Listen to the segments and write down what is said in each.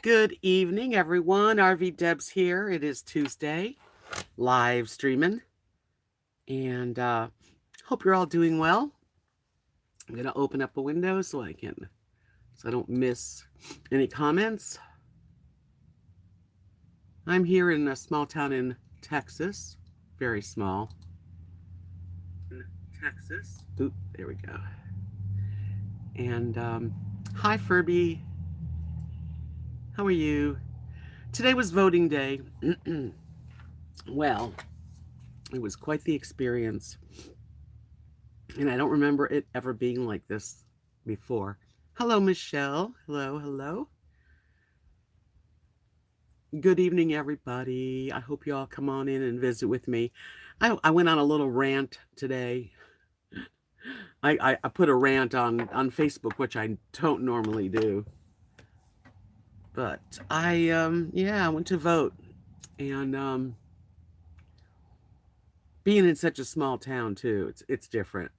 Good evening, everyone. RV Debs here. It is Tuesday, live streaming, and hope you're all doing well. I'm gonna open up a window so I don't miss any comments. I'm here in a small town in Texas, very small. In Texas. Oop, there we go. And hi, Furby. How are you? Today was voting day. Well, it was quite the experience. And I don't remember it ever being like this before. Hello, Michelle. Hello, hello. Good evening, everybody. I hope you all come on in and visit with me. I went on a little rant today. I put a rant on Facebook, which I don't normally do. But I went to vote. And being in such a small town too, it's different.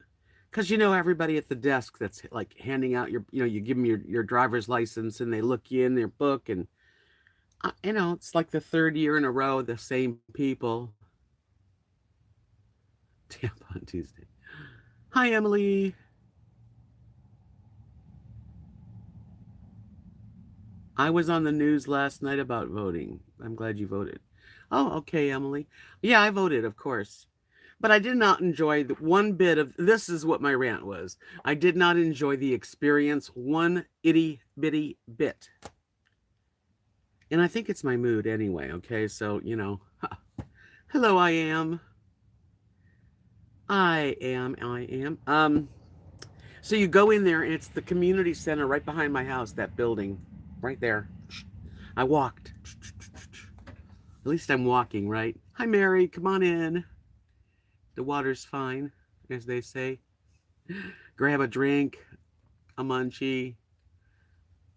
Because everybody at the desk that's like handing out you give them your driver's license and they look you in their book, and it's like the third year in a row the same people. Tampon Tuesday. Hi, Emily. I was on the news last night about voting. I'm glad you voted. Oh, okay, Emily. Yeah, I voted, of course. But I did not enjoy the one bit of this is what my rant was. I did not enjoy the experience one itty bitty bit. And I think it's my mood anyway, okay? So, hello, I am. So you go in there and it's the community center right behind my house, that building right there. I walked. At least I'm walking, right? Hi, Mary. Come on in. The water's fine, as they say. Grab a drink, a munchie,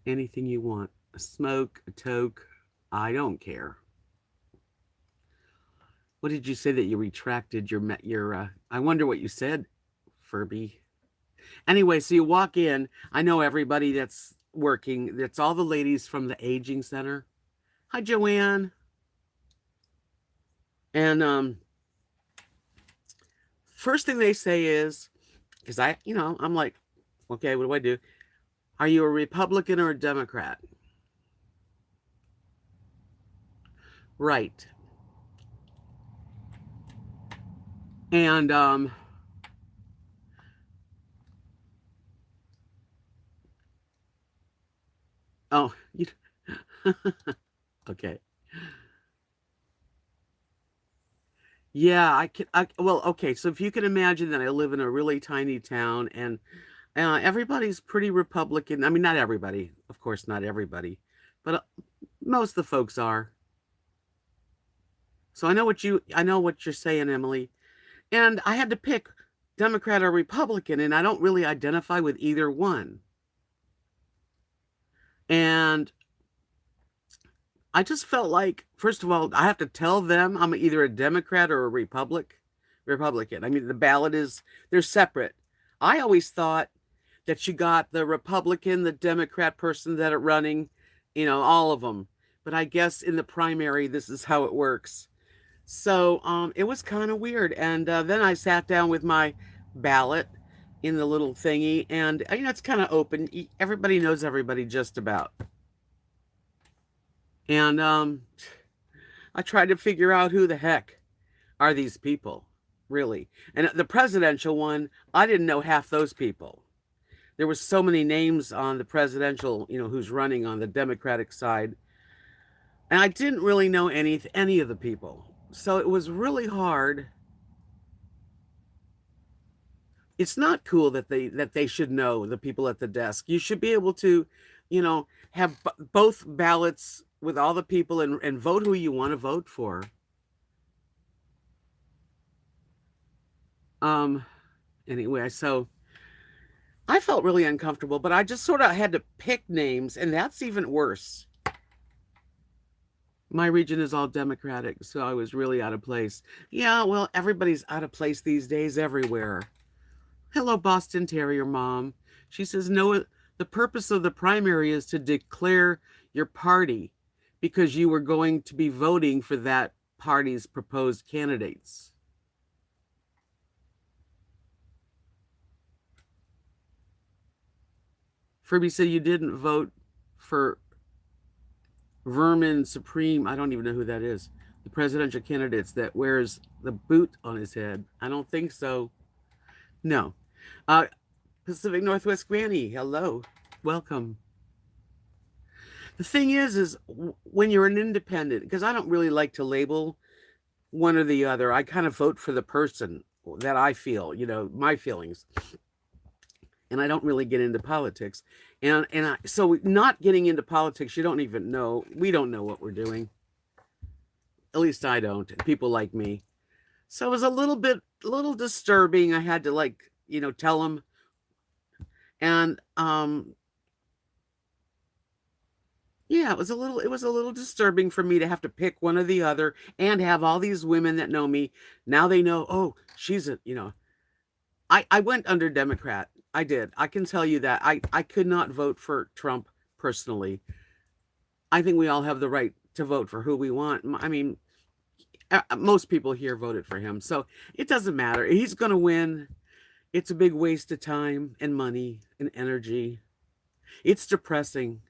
anything you want. A smoke, a toke. I don't care. What did you say that you retracted your I wonder what you said, Furby. Anyway, so you walk in. I know everybody that's working. That's all the ladies from the aging center. Hi, Joanne. And first thing they say is, because I'm like, okay, what do I do? Are you a Republican or a Democrat? Right. And oh, okay. Yeah, well, okay. So if you can imagine that I live in a really tiny town, and everybody's pretty Republican. I mean, not everybody, of course, not everybody, but most of the folks are. So I know what you're saying, Emily. And I had to pick Democrat or Republican, and I don't really identify with either one. And I just felt like, first of all, I have to tell them I'm either a Democrat or a Republican. I mean, they're separate. I always thought that you got the Republican, the Democrat person that are running, all of them. But I guess in the primary, this is how it works. So it was kind of weird. And then I sat down with my ballot in the little thingy, and it's kind of open. Everybody knows everybody just about. And I tried to figure out who the heck are these people, really. And the presidential one, I didn't know half those people. There was so many names on the presidential, who's running on the Democratic side, and I didn't really know any of the people. So it was really hard. It's not cool that they should know, the people at the desk. You should be able to, have both ballots with all the people and vote who you want to vote for. Anyway, so I felt really uncomfortable, but I just sort of had to pick names, and that's even worse. My region is all Democratic, so I was really out of place. Yeah, well, everybody's out of place these days everywhere. Hello, Boston Terrier Mom. She says, no, The purpose of the primary is to declare your party because you were going to be voting for that party's proposed candidates. Furby said you didn't vote for Vermin Supreme. I don't even know who that is. The presidential candidates that wears the boot on his head. I don't think so. No. Pacific Northwest Granny, hello. Welcome. The thing is when you're an independent, because I don't really like to label one or the other. I kind of vote for the person that I feel, my feelings. And I don't really get into politics. So not getting into politics, you don't even know. We don't know what we're doing. At least I don't. People like me. So it was a little disturbing. I had to tell them. And yeah, it was a little disturbing for me to have to pick one or the other and have all these women that know me. Now they know, oh, she's I went under Democrat. I did. I can tell you that. I could not vote for Trump personally. I think we all have the right to vote for who we want. I mean, most people here voted for him. So it doesn't matter. He's going to win. It's a big waste of time and money and energy. It's depressing.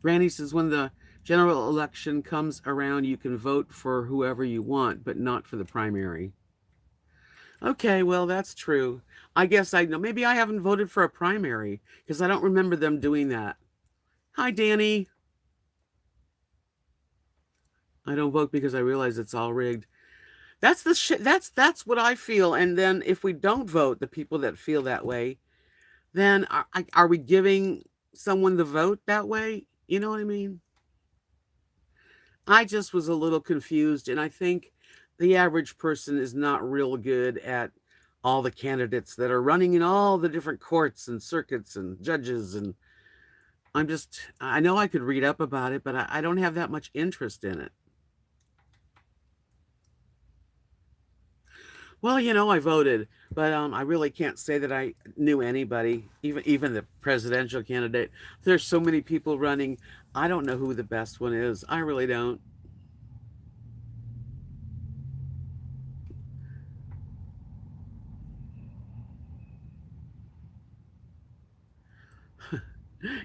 Granny says when the general election comes around, you can vote for whoever you want, but not for the primary. Okay, well, that's true. I guess I know. Maybe I haven't voted for a primary because I don't remember them doing that. Hi, Danny. I don't vote because I realize it's all rigged. That's the shit. That's what I feel. And then if we don't vote, the people that feel that way, then are we giving someone the vote that way? You know what I mean? I just was a little confused, and I think the average person is not real good at all the candidates that are running in all the different courts and circuits and judges. And I know I could read up about it, but I don't have that much interest in it. Well, I voted, but I really can't say that I knew anybody, even the presidential candidate. There's so many people running. I don't know who the best one is. I really don't.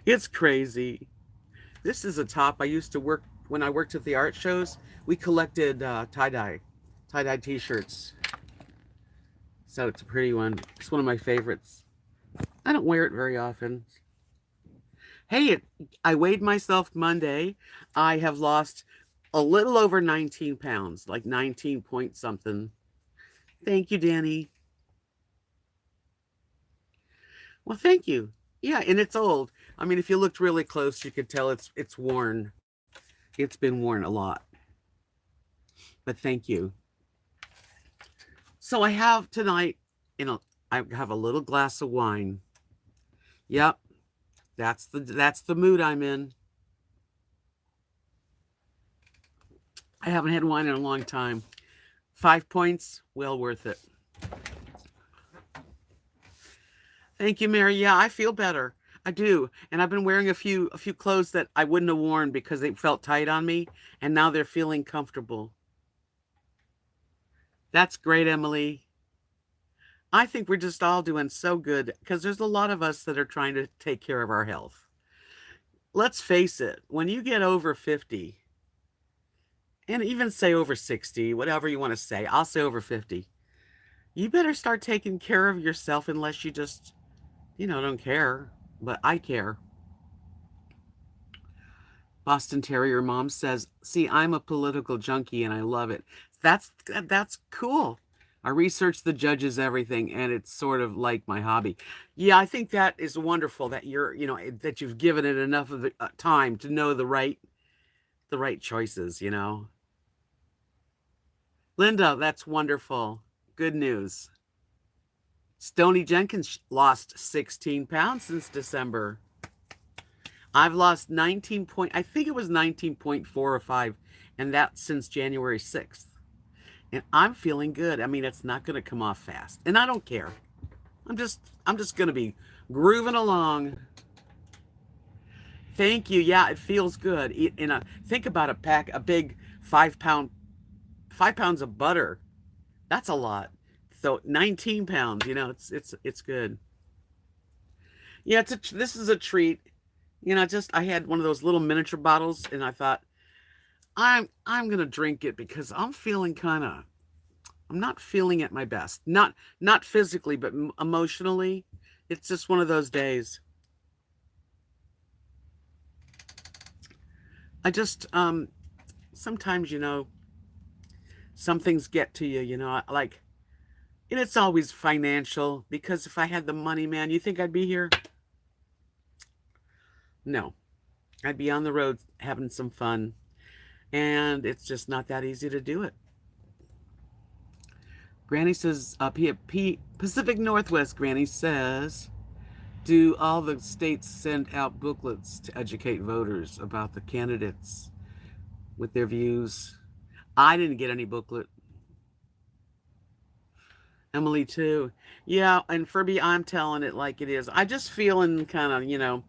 It's crazy. This is a top. I used to work when I worked at the art shows. We collected tie-dye t-shirts. So it's a pretty one. It's one of my favorites. I don't wear it very often. Hey, I weighed myself Monday. I have lost a little over 19 pounds, like 19 point something. Thank you, Danny. Well, thank you. Yeah, and it's old. I mean, if you looked really close, you could tell it's worn. It's been worn a lot. But thank you. So I have tonight, I have a little glass of wine. Yep. That's the mood I'm in. I haven't had wine in a long time. 5 points, well worth it. Thank you, Mary. Yeah, I feel better. I do. And I've been wearing a few clothes that I wouldn't have worn because they felt tight on me, and now they're feeling comfortable. That's great, Emily. I think we're just all doing so good because there's a lot of us that are trying to take care of our health. Let's face it, when you get over 50, and even say over 60, whatever you want to say, I'll say over 50, you better start taking care of yourself unless you just, don't care. But I care. Boston Terrier Mom says, see, I'm a political junkie and I love it. That's cool. I research the judges, everything, and it's sort of like my hobby. Yeah, I think that is wonderful that that you've given it enough of the time to know the right choices, Linda, that's wonderful. Good news. Stoney Jenkins lost 16 pounds since December. I've lost I think it was 19.4 or 5, and that's since January 6th. And I'm feeling good. I mean, it's not going to come off fast. And I don't care. I'm just gonna be grooving along. Thank you. Yeah, it feels good. Think about a big 5 pound 5 pounds of butter. That's a lot. So 19 pounds. It's good. Yeah, this is a treat. Just I had one of those little miniature bottles, and I thought I'm gonna drink it because I'm not feeling at my best. Not physically, but emotionally. It's just one of those days. I just sometimes some things get to you. Like, and it's always financial, because if I had the money, man, you think I'd be here? No, I'd be on the road having some fun, and it's just not that easy to do it. Granny says, Pacific Northwest, Granny says, do all the states send out booklets to educate voters about the candidates with their views? I didn't get any booklet. Emily, too. Yeah, and Furby, I'm telling it like it is. I just feeling kind of,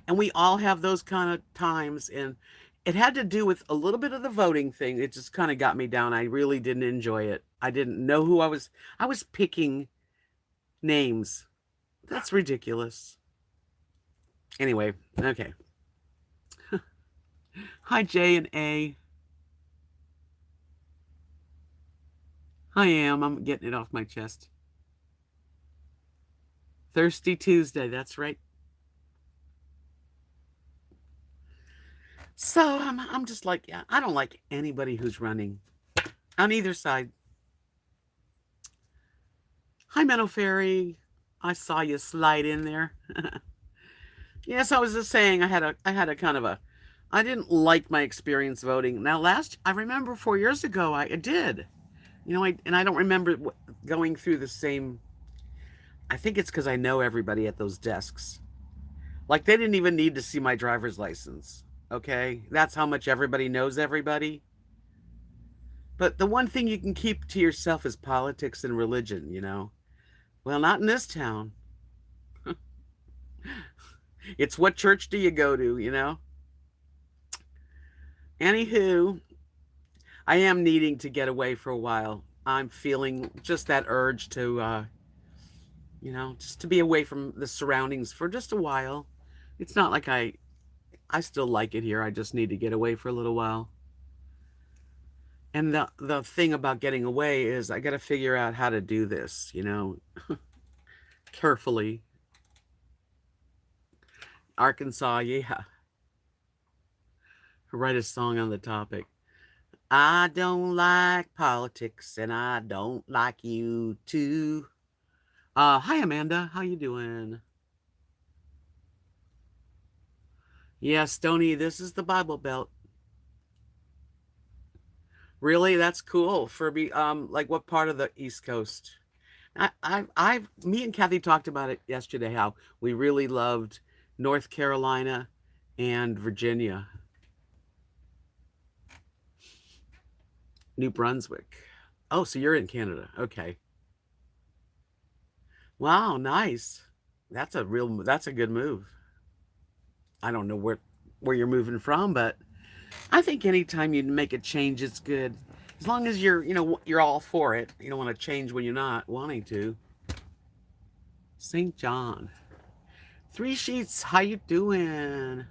and we all have those kind of times. And it had to do with a little bit of the voting thing. It just kind of got me down. I really didn't enjoy it. I didn't know who I was picking names. That's ridiculous. Anyway, okay. Hi, J and A. I am. I'm getting it off my chest. Thirsty Tuesday. That's right. So I'm just like, yeah, I don't like anybody who's running on either side. Hi, Meadow Fairy. I saw you slide in there. Yes, I was just saying I had a kind of a I didn't like my experience voting. Now I remember 4 years ago I did. And I don't remember going through the same. I think it's because I know everybody at those desks. Like, they didn't even need to see my driver's license. Okay? That's how much everybody knows everybody. But the one thing you can keep to yourself is politics and religion. Well, not in this town. It's what church do you go to? Anywho, I am needing to get away for a while. I'm feeling just that urge to, just to be away from the surroundings for just a while. It's not like I still like it here. I just need to get away for a little while. And the thing about getting away is I got to figure out how to do this, carefully. Arkansas, yeah. Write a song on the topic. I don't like politics, and I don't like you too. Hi Amanda, how you doing? Yeah, Stony, this is the Bible Belt. Really? That's cool. Furby, like, what part of the East Coast? Me and Kathy talked about it yesterday, how we really loved North Carolina and Virginia, New Brunswick. Oh, so you're in Canada. Okay. Wow, nice. That's a good move. I don't know where you're moving from, but I think anytime you make a change, it's good. As long as you're all for it. You don't want to change when you're not wanting to. St. John. Three Sheets, how you doing?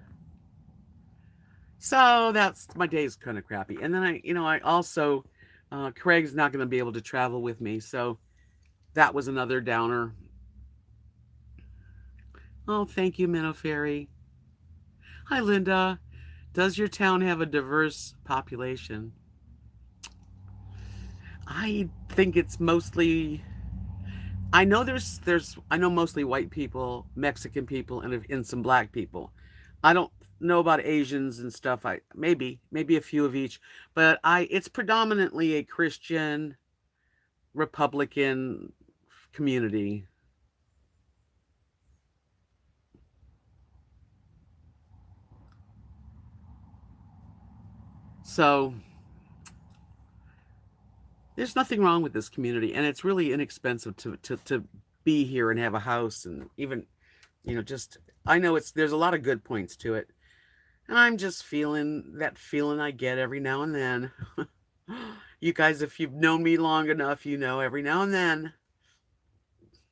So that's my day's kind of crappy. And then I also, Craig's not going to be able to travel with me. So that was another downer. Oh, thank you, Minnow Fairy. Hi, Linda. Does your town have a diverse population? I think it's mostly. I know mostly white people, Mexican people, and some black people. I don't know about Asians and stuff. I maybe a few of each, but it's predominantly a Christian Republican community. So there's nothing wrong with this community, and it's really inexpensive to be here and have a house, and even, just, I know there's a lot of good points to it. And I'm just feeling that feeling I get every now and then. You guys, if you've known me long enough, every now and then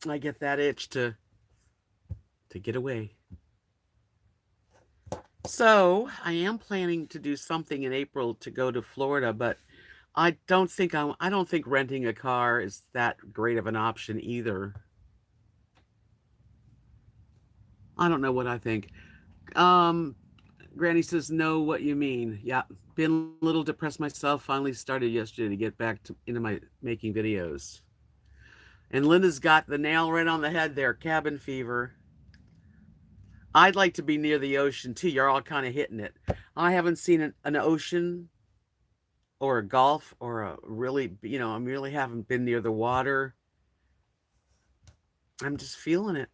I get that itch to get away. So I am planning to do something in April to go to Florida, but I don't think renting a car is that great of an option either. I don't know what I think. Um, Granny says, know what you mean. Yeah, been a little depressed myself. Finally started yesterday to get back into my making videos. And Linda's got the nail right on the head there, cabin fever. I'd like to be near the ocean too. You're all kind of hitting it. I haven't seen an ocean or a gulf or a really, I really haven't been near the water. I'm just feeling it.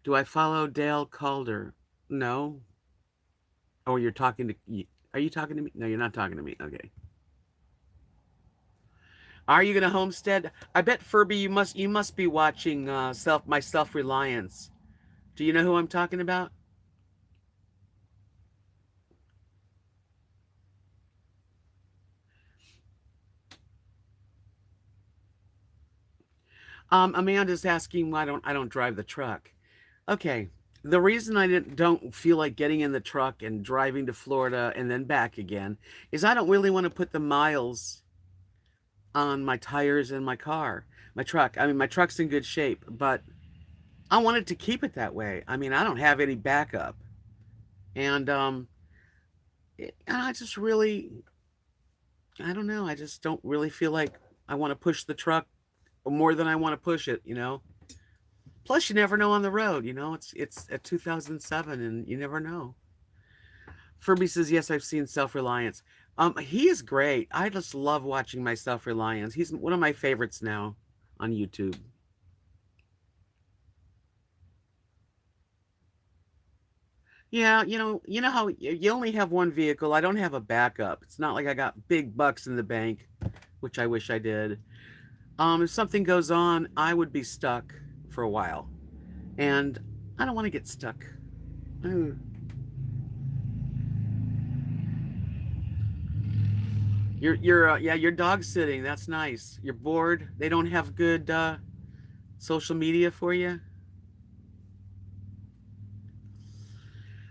Do I follow Dale Calder? No. Oh, you're talking to. Are you talking to me? No, you're not talking to me. Okay. Are you gonna homestead? I bet Furby, you must be watching my self reliance. Do you know who I'm talking about? Amanda's asking why I don't drive the truck. Okay. The reason I don't feel like getting in the truck and driving to Florida and then back again is I don't really want to put the miles on my tires in my car, my truck. I mean, my truck's in good shape, but I wanted to keep it that way. I mean, I don't have any backup, and I just really, I don't know. I just don't really feel like I want to push the truck more than I want to push it. Plus, you never know on the road. It's a 2007, and you never know. Furby says, yes, I've seen Self Reliance. He is great. I just love watching my Self Reliance. He's one of my favorites now on YouTube. Yeah, you know how you only have one vehicle. I don't have a backup. It's not like I got big bucks in the bank, which I wish I did. If something goes on, I would be stuck for a while, and I don't want to get stuck. Mm. Yeah, you're dog sitting. That's nice. You're bored. They don't have good social media for you.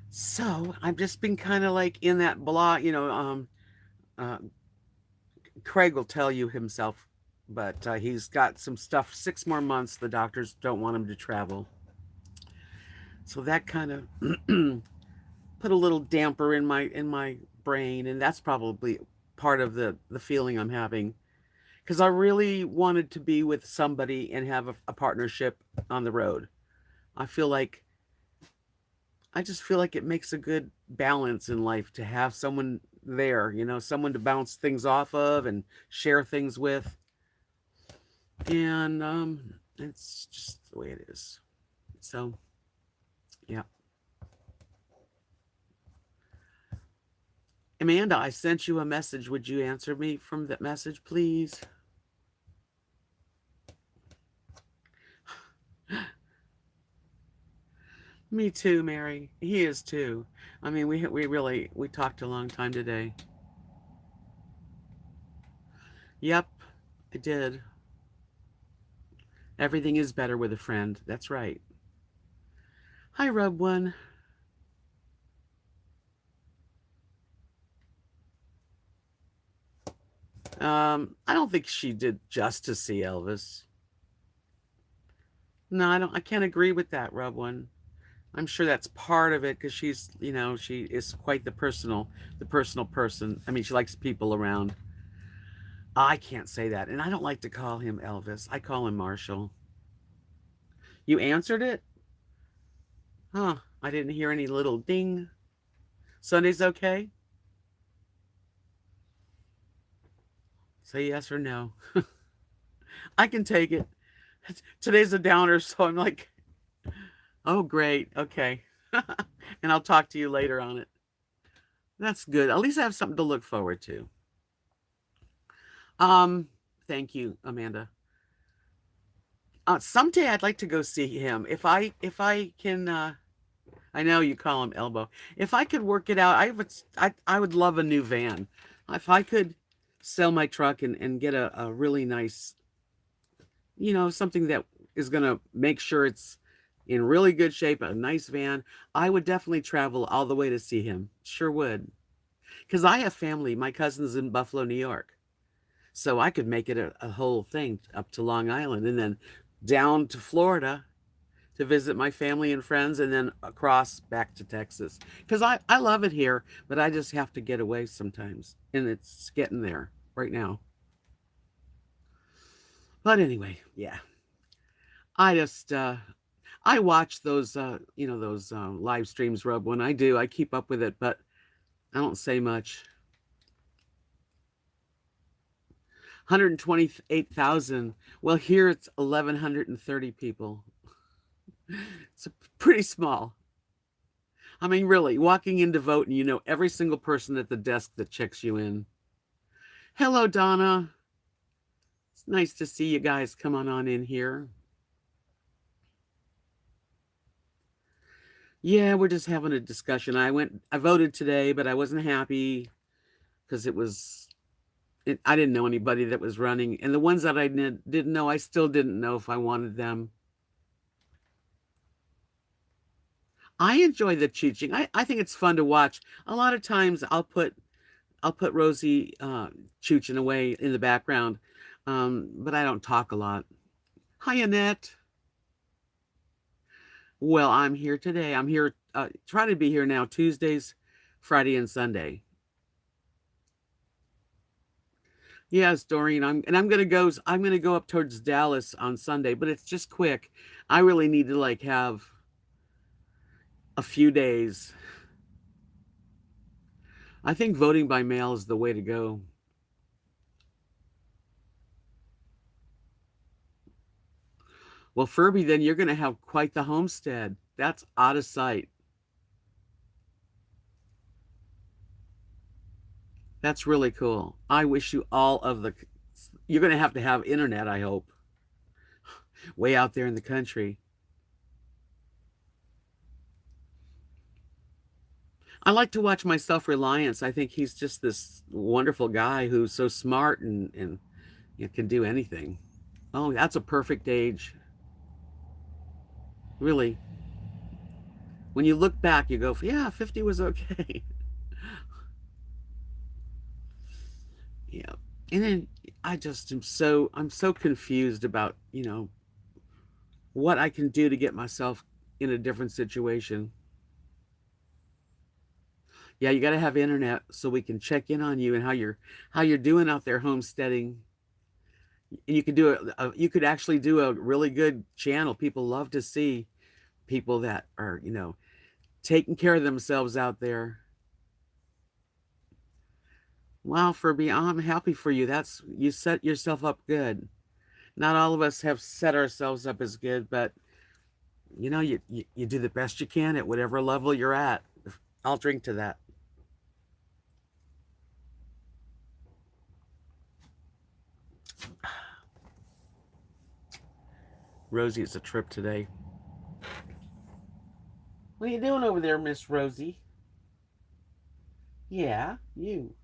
So I've just been kind of like in that blah. Uh, Craig will tell you himself, but he's got some stuff. 6 more months. The doctors don't want him to travel. So that kind of put a little damper in my brain, and that's probably part of the feeling I'm having, because I really wanted to be with somebody and have a partnership on the road. I feel like I just feel like it makes a good balance in life to have someone there, someone to bounce things off of and share things with. And it's just the way it is. So, yeah. Amanda, I sent you a message. Would you answer me from that message, please? Me too, Mary. He is too. I mean, we talked a long time today. Yep, I did. Everything is better with a friend. That's right. Hi, Rub One. I don't think she did just to see Elvis. No, I don't. I can't agree with that, Rub One. I'm sure that's part of it because she is quite the personal person. I mean, she likes people around. I can't say that, and I don't like to call him Elvis. I call him Marshall. You answered it? Huh? I didn't hear any little ding. Sunday's okay? Say yes or no. I can take it. Today's a downer, so I'm like, oh, great. Okay. And I'll talk to you later on it. That's good. At least I have something to look forward to. Um, Thank you, Amanda. Someday I'd like to go see him. If I can I know you call him Elbow. If I could work it out, I would love a new van. If I could sell my truck and get a really nice, something that is going to make sure it's in really good shape, a nice van, I would definitely travel all the way to see him. Sure would. Because I have family. My cousin's in Buffalo, New York. So I could make it a whole thing up to Long Island and then down to Florida to visit my family and friends and then across back to Texas. Because I love it here, but I just have to get away sometimes. And it's getting there right now. But anyway, yeah. I just I watch those those live streams, Rub. When I do, I keep up with it, but I don't say much. 128,000. Well, here it's 1,130 people. It's pretty small. I mean, really, walking in to vote and you know every single person at the desk that checks you in. Hello, Donna. It's nice to see you guys. Come on in here. Yeah, we're just having a discussion. I voted today, but I wasn't happy because I didn't know anybody that was running. And the ones that I didn't know, I still didn't know if I wanted them. I enjoy the teaching. I think it's fun to watch. A lot of times I'll put Rosie chooching away in the background, but I don't talk a lot. Hi, Annette. Well, I'm here today. I'm here, try to be here now Tuesdays, Friday, and Sunday. Yes, Doreen. I'm gonna go up towards Dallas on Sunday, but it's just quick. I really need to like have a few days. I think voting by mail is the way to go. Well, Furby, then you're gonna have quite the homestead. That's out of sight. That's really cool. I wish you all of the. You're gonna have to have internet, I hope, way out there in the country. I like to watch my self-reliance. I think he's just this wonderful guy who's so smart and can do anything. Oh, that's a perfect age. Really. When you look back, you go, yeah, 50 was okay. Yeah. And then I'm so confused about, what I can do to get myself in a different situation. Yeah, you got to have internet so we can check in on you and how you're doing out there homesteading. And you could actually do a really good channel. People love to see people that are, taking care of themselves out there. Wow, Furby, I'm happy for you. You set yourself up good. Not all of us have set ourselves up as good, but you do the best you can at whatever level you're at. I'll drink to that. Rosie, it's a trip today. What are you doing over there, Miss Rosie? Yeah, you.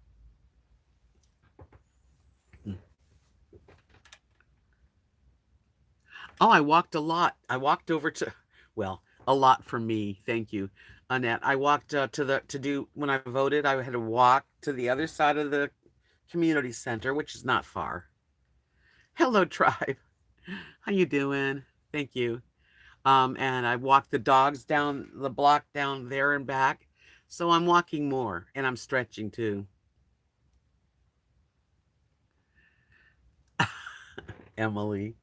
Oh, I walked a lot. I walked over to, well, a lot for me. Thank you, Annette. I walked to do when I voted. I had to walk to the other side of the community center, which is not far. Hello, tribe. How you doing? Thank you. And I walked the dogs down the block down there and back. So I'm walking more and I'm stretching too. Emily.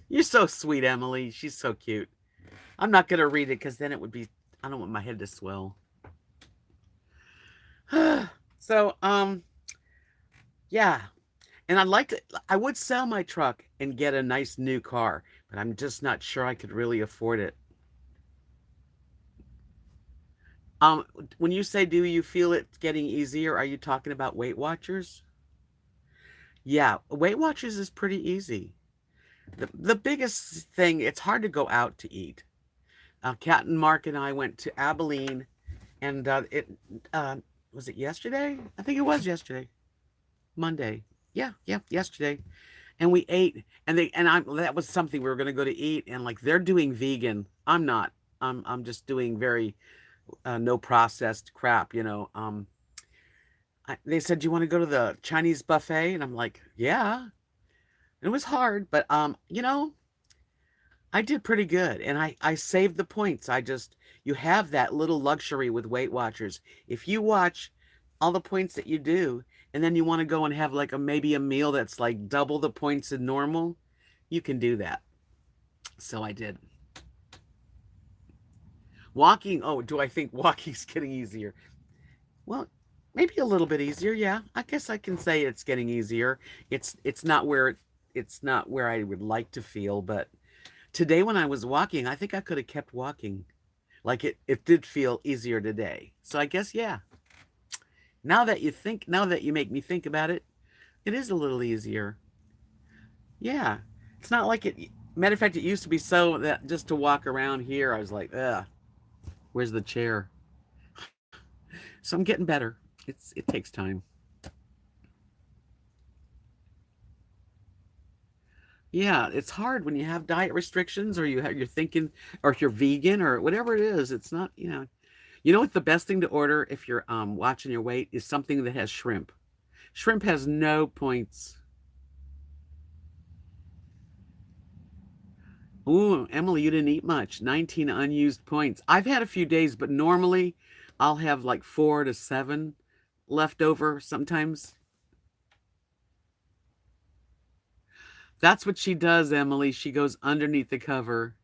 You're so sweet, Emily. She's so cute. I'm not gonna read it because then it would be I don't want my head to swell. So yeah. And I would sell my truck and get a nice new car, but I'm just not sure I could really afford it. Um, when you say do you feel it getting easier, are you talking about Weight Watchers? Yeah, Weight Watchers is pretty easy. The biggest thing, it's hard to go out to eat. Kat and Mark and I went to Abilene, and it uh, was it yesterday? I think it was yesterday, Monday. Yeah, yeah, yesterday. And we ate, and I that was something we were going to go to eat, and like they're doing vegan. I'm not. I'm just doing very no processed crap. They said, "Do you want to go to the Chinese buffet?" And I'm like, "Yeah." It was hard, but I did pretty good, and I saved the points. You have that little luxury with Weight Watchers. If you watch all the points that you do, and then you want to go and have like maybe a meal that's like double the points in normal, you can do that. So I did. Walking, oh, do I think walking's getting easier? Well, maybe a little bit easier, yeah. I guess I can say it's getting easier. It's not where I would like to feel, but today when I was walking, I think I could have kept walking. Like it did feel easier today. So I guess yeah. Now that you make me think about it, it is a little easier. Yeah. It's not like it matter of fact, it used to be so that just to walk around here, I was like, ugh, where's the chair? So I'm getting better. It takes time. Yeah, it's hard when you have diet restrictions or you're thinking or if you're vegan or whatever it is. It's not, You know what the best thing to order if you're watching your weight is something that has shrimp. Shrimp has no points. Ooh, Emily, you didn't eat much. 19 unused points. I've had a few days, but normally I'll have like 4 to 7 left over sometimes. That's what she does, Emily. She goes underneath the cover.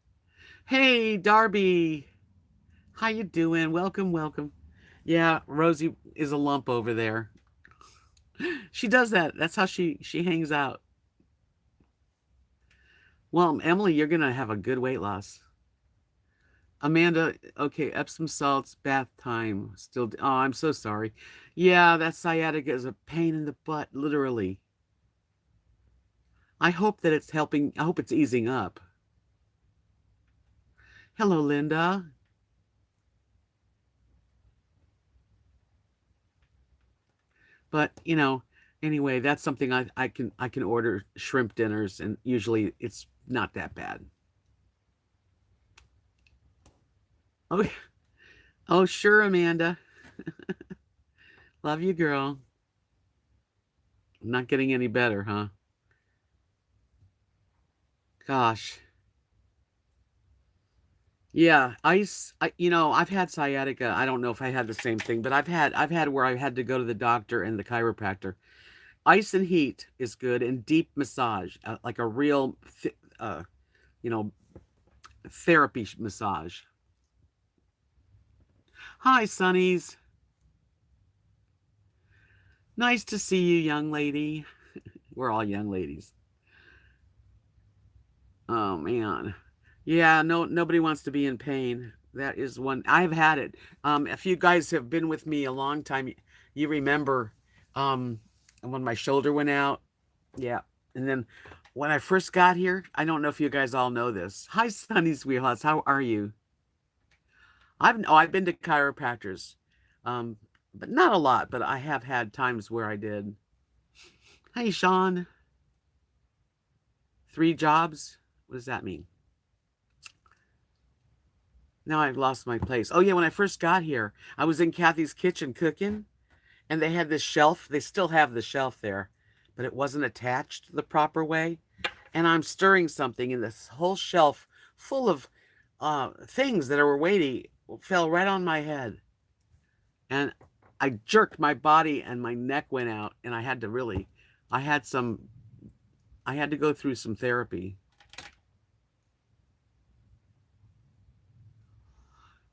Hey, Darby. How you doing? Welcome, welcome. Yeah, Rosie is a lump over there. She does that. That's how she hangs out. Well, Emily, you're gonna have a good weight loss. Amanda, okay, Epsom salts, bath time. Oh, I'm so sorry. Yeah, that sciatica is a pain in the butt, literally. I hope that it's helping. I hope it's easing up. Hello, Linda. But, anyway, that's something I can order shrimp dinners, and usually it's not that bad. Oh, oh, sure, Amanda. Love you, girl. Not getting any better, huh? Gosh. Yeah, I've had sciatica. I don't know if I had the same thing, but I've had where I had to go to the doctor and the chiropractor. Ice and heat is good, and deep massage, like a real, you know, therapy massage. Hi, Sonnies. Nice to see you, young lady. We're all young ladies. Oh man. Yeah, no, nobody wants to be in pain. That is one. I've had it. If you guys have been with me a long time, you remember um when my shoulder went out. Yeah. And then when I first got here, I don't know if you guys all know this. Hi, Sonny's Wheelhouse. How are you? I've been to chiropractors. But not a lot, but I have had times where I did. Hey, Sean. 3 jobs? What does that mean? Now I've lost my place. Oh yeah, when I first got here, I was in Kathy's kitchen cooking, and they had this shelf. They still have the shelf there, but it wasn't attached the proper way. And I'm stirring something, and this whole shelf full of things that were weighty fell right on my head. And I jerked my body, and my neck went out, and I had some, I had to go through some therapy.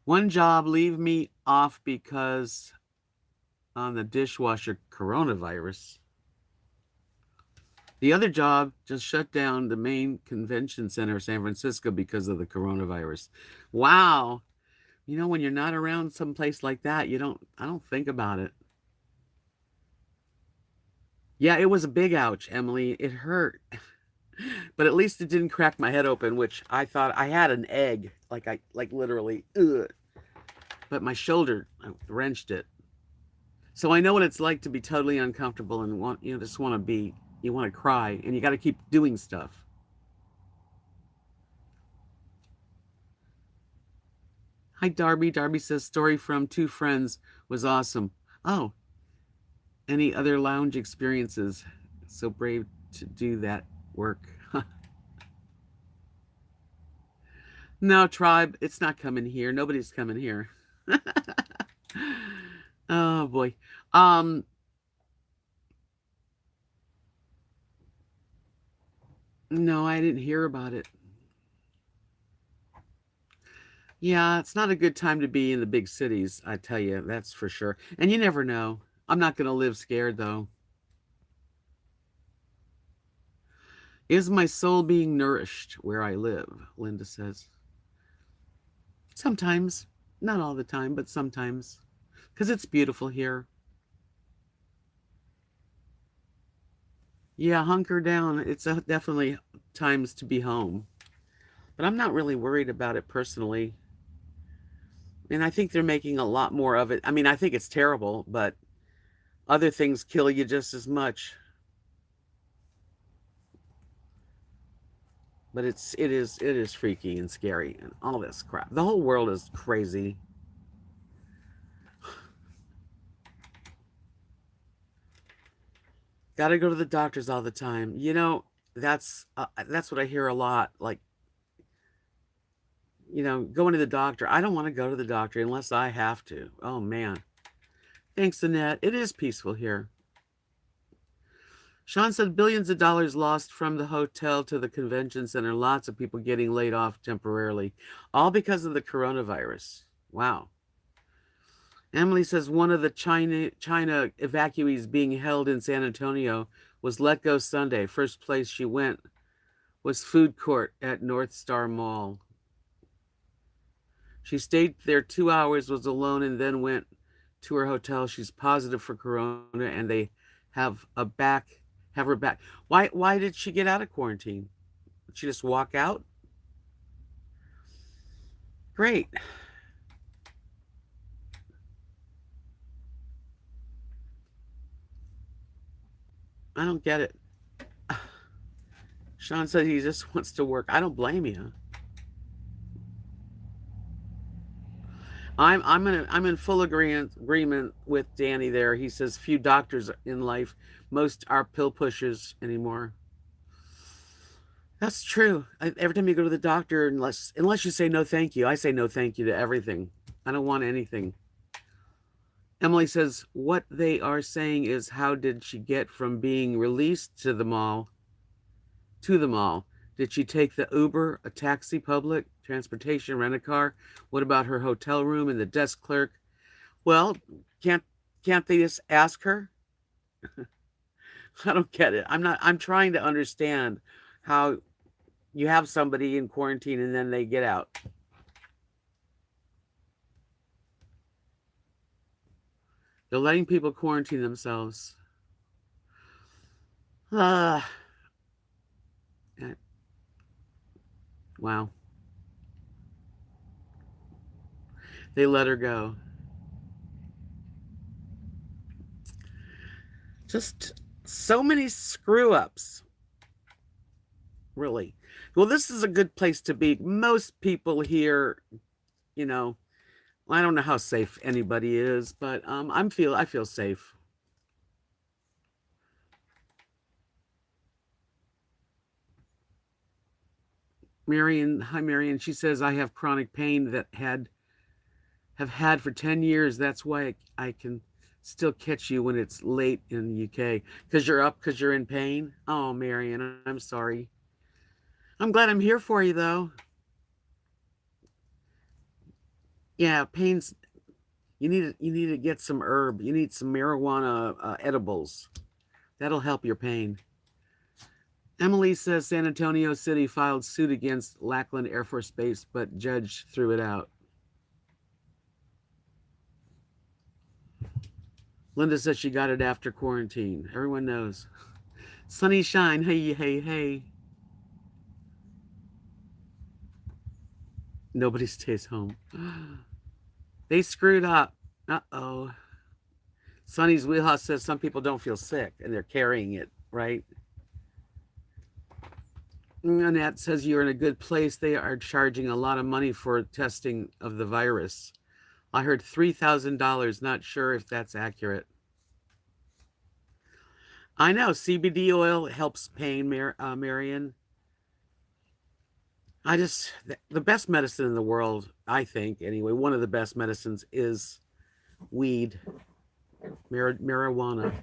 One job, leave me off because on the dishwasher coronavirus. The other job just shut down the main convention center, San Francisco, because of the coronavirus. Wow. When you're not around someplace like that, I don't think about it. Yeah, it was a big ouch, Emily. It hurt. But at least it didn't crack my head open, which I thought I had an egg, like literally. Ugh. But my shoulder, I wrenched it. So I know what it's like to be totally uncomfortable and just want to be, you want to cry, and you got to keep doing stuff. Hi, Darby. Darby says story from two friends was awesome. Oh, any other lounge experiences? So brave to do that work. No, tribe, it's not coming here. Nobody's coming here. Oh boy. Um, no, I didn't hear about it. Yeah, it's not a good time to be in the big cities, I tell you, that's for sure. And you never know. I'm not going to live scared though. Is my soul being nourished where I live? Linda says. Sometimes, not all the time, but sometimes, because it's beautiful here. Yeah, hunker down. It's definitely times to be home. But I'm not really worried about it personally. And I think they're making a lot more of it. I mean, I think it's terrible, but other things kill you just as much. But it is freaky and scary and all this crap. The whole world is crazy. Got to go to the doctors all the time. That's what I hear a lot. Like, going to the doctor. I don't want to go to the doctor unless I have to. Oh man. Thanks, Annette. It is peaceful here. Sean said billions of dollars lost from the hotel to the convention center. Lots of people getting laid off temporarily, all because of the coronavirus. Wow. Emily says one of the China evacuees being held in San Antonio was let go Sunday. First place she went was food court at North Star Mall. She stayed there 2 hours, was alone, and then went to her hotel. She's positive for corona, and they have a back have her back. Why did she get out of quarantine? Did she just walk out? Great. I don't get it. Sean said he just wants to work. I don't blame you. I'm in full agreement with Danny there. He says few doctors in life, most are pill pushers anymore. That's true. Every time you go to the doctor, unless you say no thank you, I say no thank you to everything. I don't want anything. Emily says what they are saying is how did she get from being released to the mall? Did she take the Uber, a taxi, public transportation, rent a car? What about her hotel room and the desk clerk? Well, can't can't they just ask her? I don't get it. I'm trying to understand how you have somebody in quarantine and then they get out. They're letting people quarantine themselves. Ah, eh, wow. They let her go. Just so many screw ups, really. Well, this is a good place to be. Most people here, you know, I don't know how safe anybody is, but I feel safe. Marion, hi Marion. She says I have chronic pain that have had for 10 years. That's why I can still catch you when it's late in the UK because you're up because you're in pain. Oh, Marion, I'm sorry. I'm glad I'm here for you though. Yeah, pain's you need to get some herb. You need some marijuana edibles. That'll help your pain. Emily says San Antonio City filed suit against Lackland Air Force Base, but judge threw it out. Linda says she got it after quarantine. Everyone knows. Sunny shine. Hey, hey, hey. Nobody stays home. They screwed up. Uh-oh. Sonny's wheelhouse says some people don't feel sick and they're carrying it, right? Annette says you're in a good place. They are charging a lot of money for testing of the virus. I heard $3,000. Not sure if that's accurate. I know CBD oil helps pain, Marion. The best medicine in the world, I think, anyway, one of the best medicines is weed, marijuana.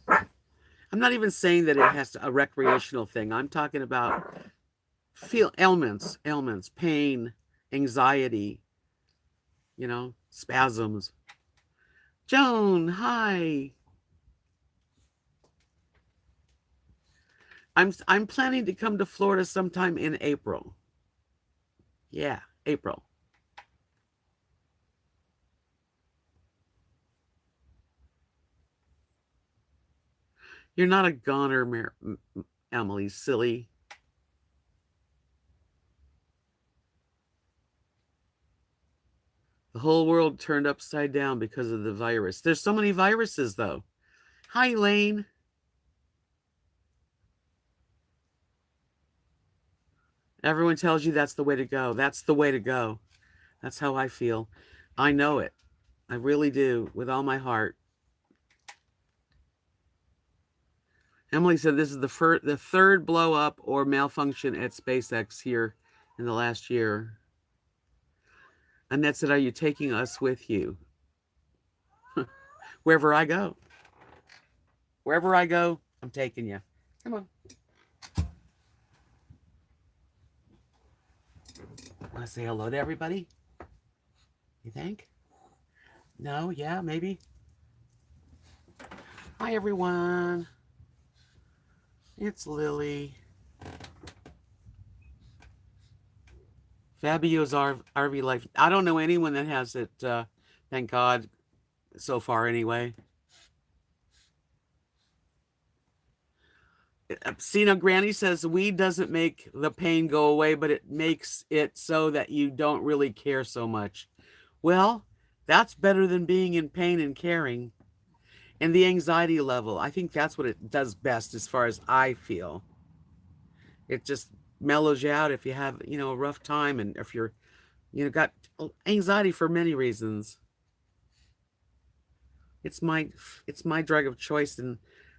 I'm not even saying that it has a recreational thing. I'm talking about ailments, pain, anxiety, spasms. Joan, hi. I'm planning to come to Florida sometime in April. Yeah, April. You're not a goner, Emily, silly. The whole world turned upside down because of the virus. There's so many viruses, though. Hi, Lane. Everyone tells you that's the way to go. That's the way to go. That's how I feel. I know it. I really do, with all my heart. Emily said this is the third blow up or malfunction at SpaceX here in the last year. Annette said, are you taking us with you? Wherever I go. Wherever I go, I'm taking you. Come on. Want to say hello to everybody? You think? No? Yeah? Maybe? Hi, everyone. It's Lily. Fabio's RV life. I don't know anyone that has it, thank God, so far anyway. Sino Granny says weed doesn't make the pain go away, but it makes it so that you don't really care so much. Well, that's better than being in pain and caring. And the anxiety level, I think that's what it does best as far as I feel. It just mellows you out if you have, a rough time and if you're, got anxiety for many reasons. It's my drug of choice, and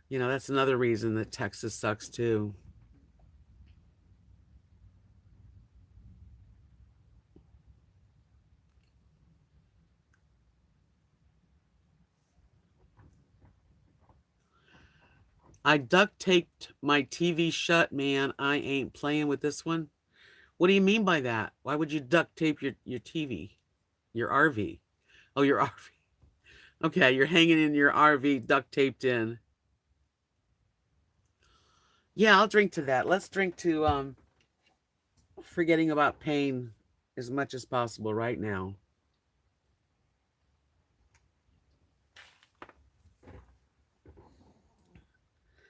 that's another reason that Texas sucks too. I duct taped my TV shut, man. I ain't playing with this one. What do you mean by that? Why would you duct tape your TV? Your RV? Oh, your RV. Okay, you're hanging in your RV duct taped in. Yeah, I'll drink to that. Let's drink to forgetting about pain as much as possible right now.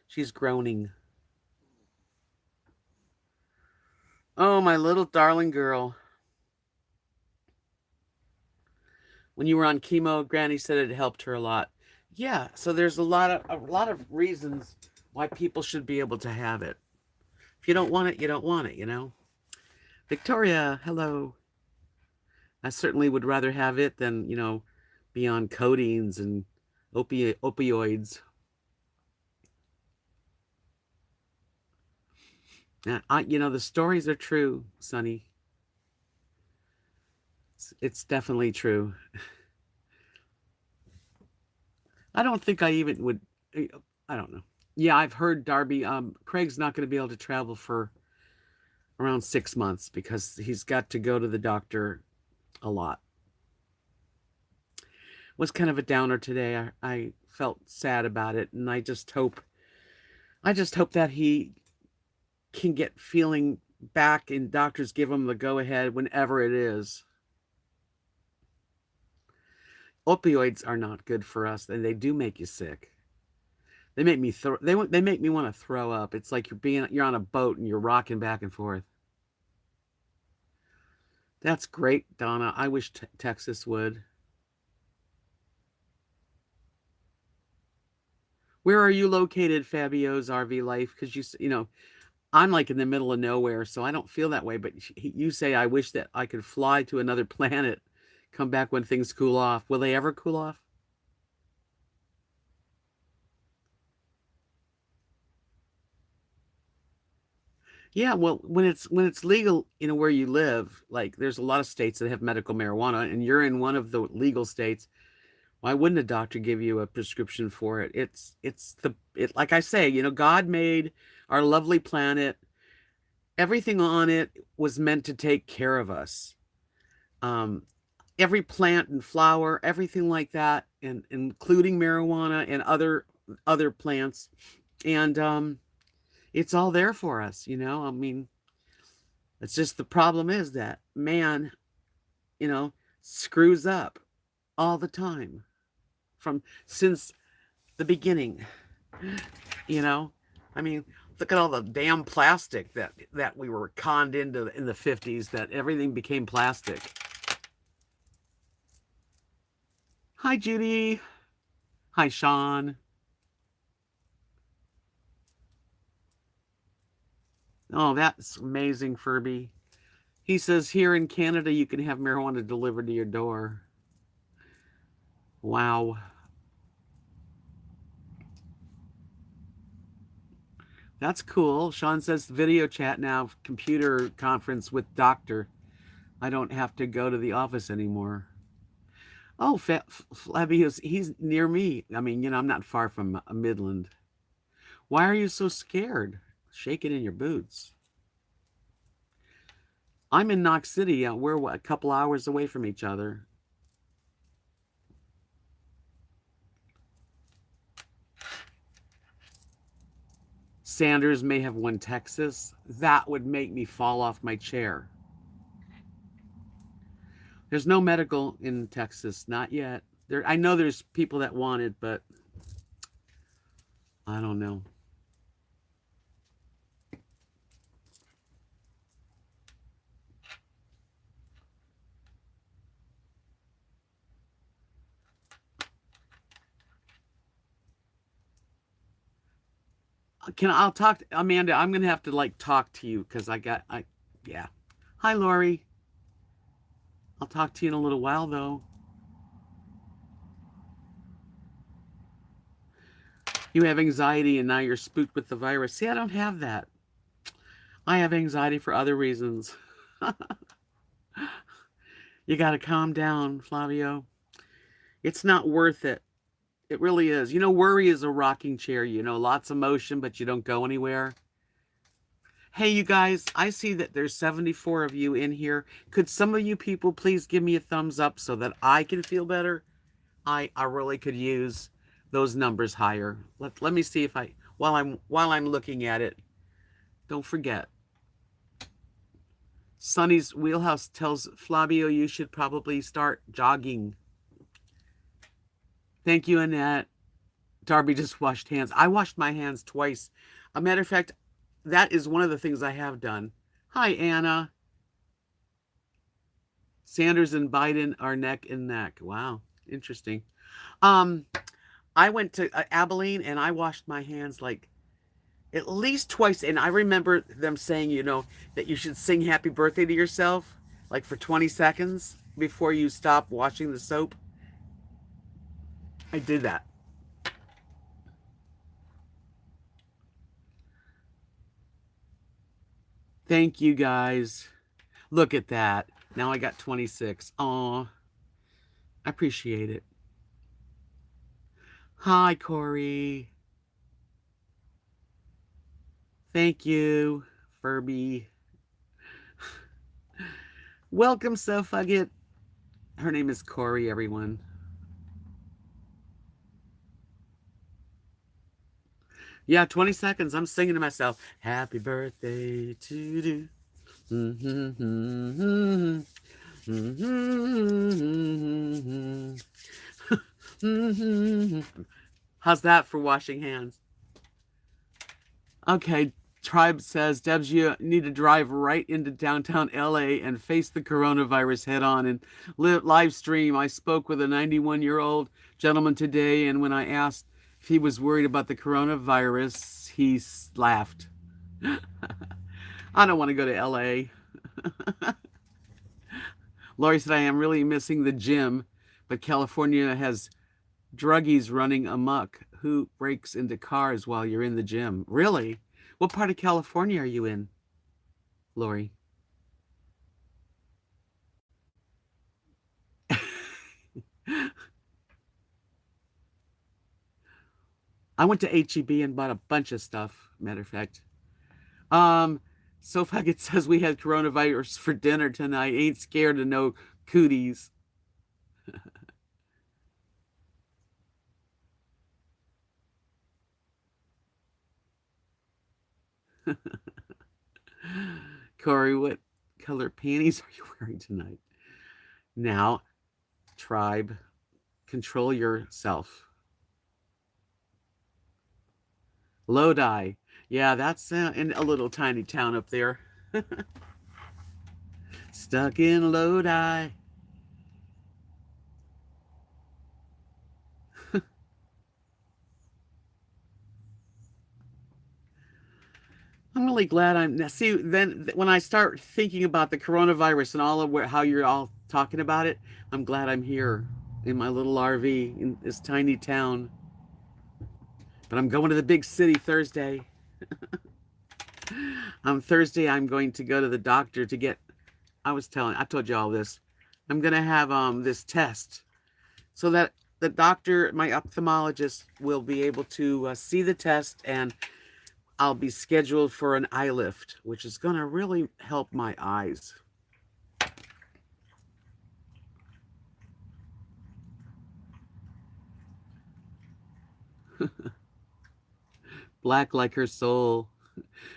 She's groaning. Oh, my little darling girl. When you were on chemo, Granny said it helped her a lot. Yeah, so there's a lot of reasons why people should be able to have it. If you don't want it, you don't want it. Victoria, hello. I certainly would rather have it than, be on codeines and opioids. The stories are true, Sonny. It's definitely true. I don't think I even would. I don't know. Yeah, I've heard Darby. Craig's not going to be able to travel for around 6 months because he's got to go to the doctor a lot. It was kind of a downer today. I felt sad about it, and I just hope that he can get feeling back and doctors give him the go ahead whenever it is. Opioids are not good for us, and they do make you sick. They make me they make me want to throw up. It's like you're on a boat and you're rocking back and forth. That's great, Donna. I wish Texas would. Where are you located, Fabio's RV Life? Because you know, I'm like in the middle of nowhere, so I don't feel that way. But you say I wish that I could fly to another planet, come back when things cool off. Will they ever cool off? Yeah, well, when it's legal, where you live, like there's a lot of states that have medical marijuana, and you're in one of the legal states. Why wouldn't a doctor give you a prescription for it? It's like I say, God made our lovely planet. Everything on it was meant to take care of us. Um, every plant and flower, everything like that, and including marijuana and other plants, and it's all there for us. I mean, it's just the problem is that man, you know, screws up all the time from since the beginning. You know, I mean, look at all the damn plastic that we were conned into in the 50s. That everything became plastic. Hi, Judy. Hi, Sean. Oh, that's amazing, Furby. He says here in Canada you can have marijuana delivered to your door. Wow. That's cool. Sean says video chat now, computer conference with doctor. I don't have to go to the office anymore. Oh, Flavius, he's near me. I mean, I'm not far from Midland. Why are you so scared? Shaking in your boots. I'm in Knox City. We're a couple hours away from each other. Sanders may have won Texas. That would make me fall off my chair. There's no medical in Texas, not yet. I know there's people that want it, but I don't know. I'll talk to Amanda. I'm gonna have to talk to you because yeah. Hi, Lori. I'll talk to you in a little while though. You have anxiety and now you're spooked with the virus. See, I don't have that. I have anxiety for other reasons. You got to calm down, Flavio. It's not worth it. It really is. Worry is a rocking chair. Lots of motion, but you don't go anywhere. Hey, you guys, I see that there's 74 of you in here. Could some of you people please give me a thumbs up so that I can feel better? I really could use those numbers higher. Let me see if while I'm looking at it. Don't forget. Sonny's Wheelhouse tells Flavio you should probably start jogging. Thank you, Annette. Darby just washed hands. I washed my hands twice. A matter of fact, that is one of the things I have done. Hi, Anna. Sanders and Biden are neck and neck. Wow, interesting. I went to Abilene and I washed my hands at least twice. And I remember them saying, that you should sing happy birthday to yourself, for 20 seconds before you stop washing the soap. I did that. Thank you, guys. Look at that. Now I got 26. Aw. I appreciate it. Hi, Corey. Thank you, Furby. Welcome, Sofugget. Her name is Corey, everyone. Yeah, 20 seconds. I'm singing to myself. Happy birthday to you. How's that for washing hands? Okay, Tribe says, Debs, you need to drive right into downtown LA and face the coronavirus head on and live stream. I spoke with a 91-year-old gentleman today, and when I asked if he was worried about the coronavirus, he laughed. I don't want to go to LA. Lori said, I am really missing the gym, but California has druggies running amok. Who breaks into cars while you're in the gym? Really? What part of California are you in, Lori? I went to HEB and bought a bunch of stuff, matter of fact. Um, Sofaggot says we had coronavirus for dinner tonight. Ain't scared of no cooties. Corey, what color panties are you wearing tonight? Now, Tribe, control yourself. Lodi. Yeah, that's in a little tiny town up there. Stuck in Lodi. I'm really glad I'm see then when I start thinking about the coronavirus and all of how you're all talking about it, I'm glad I'm here in my little RV in this tiny town. But I'm going to the big city Thursday. On Thursday I'm going to go to the doctor to get I told you all this. I'm going to have this test so that the doctor, my ophthalmologist, will be able to see the test, and I'll be scheduled for an eye lift, which is going to really help my eyes. Black like her soul.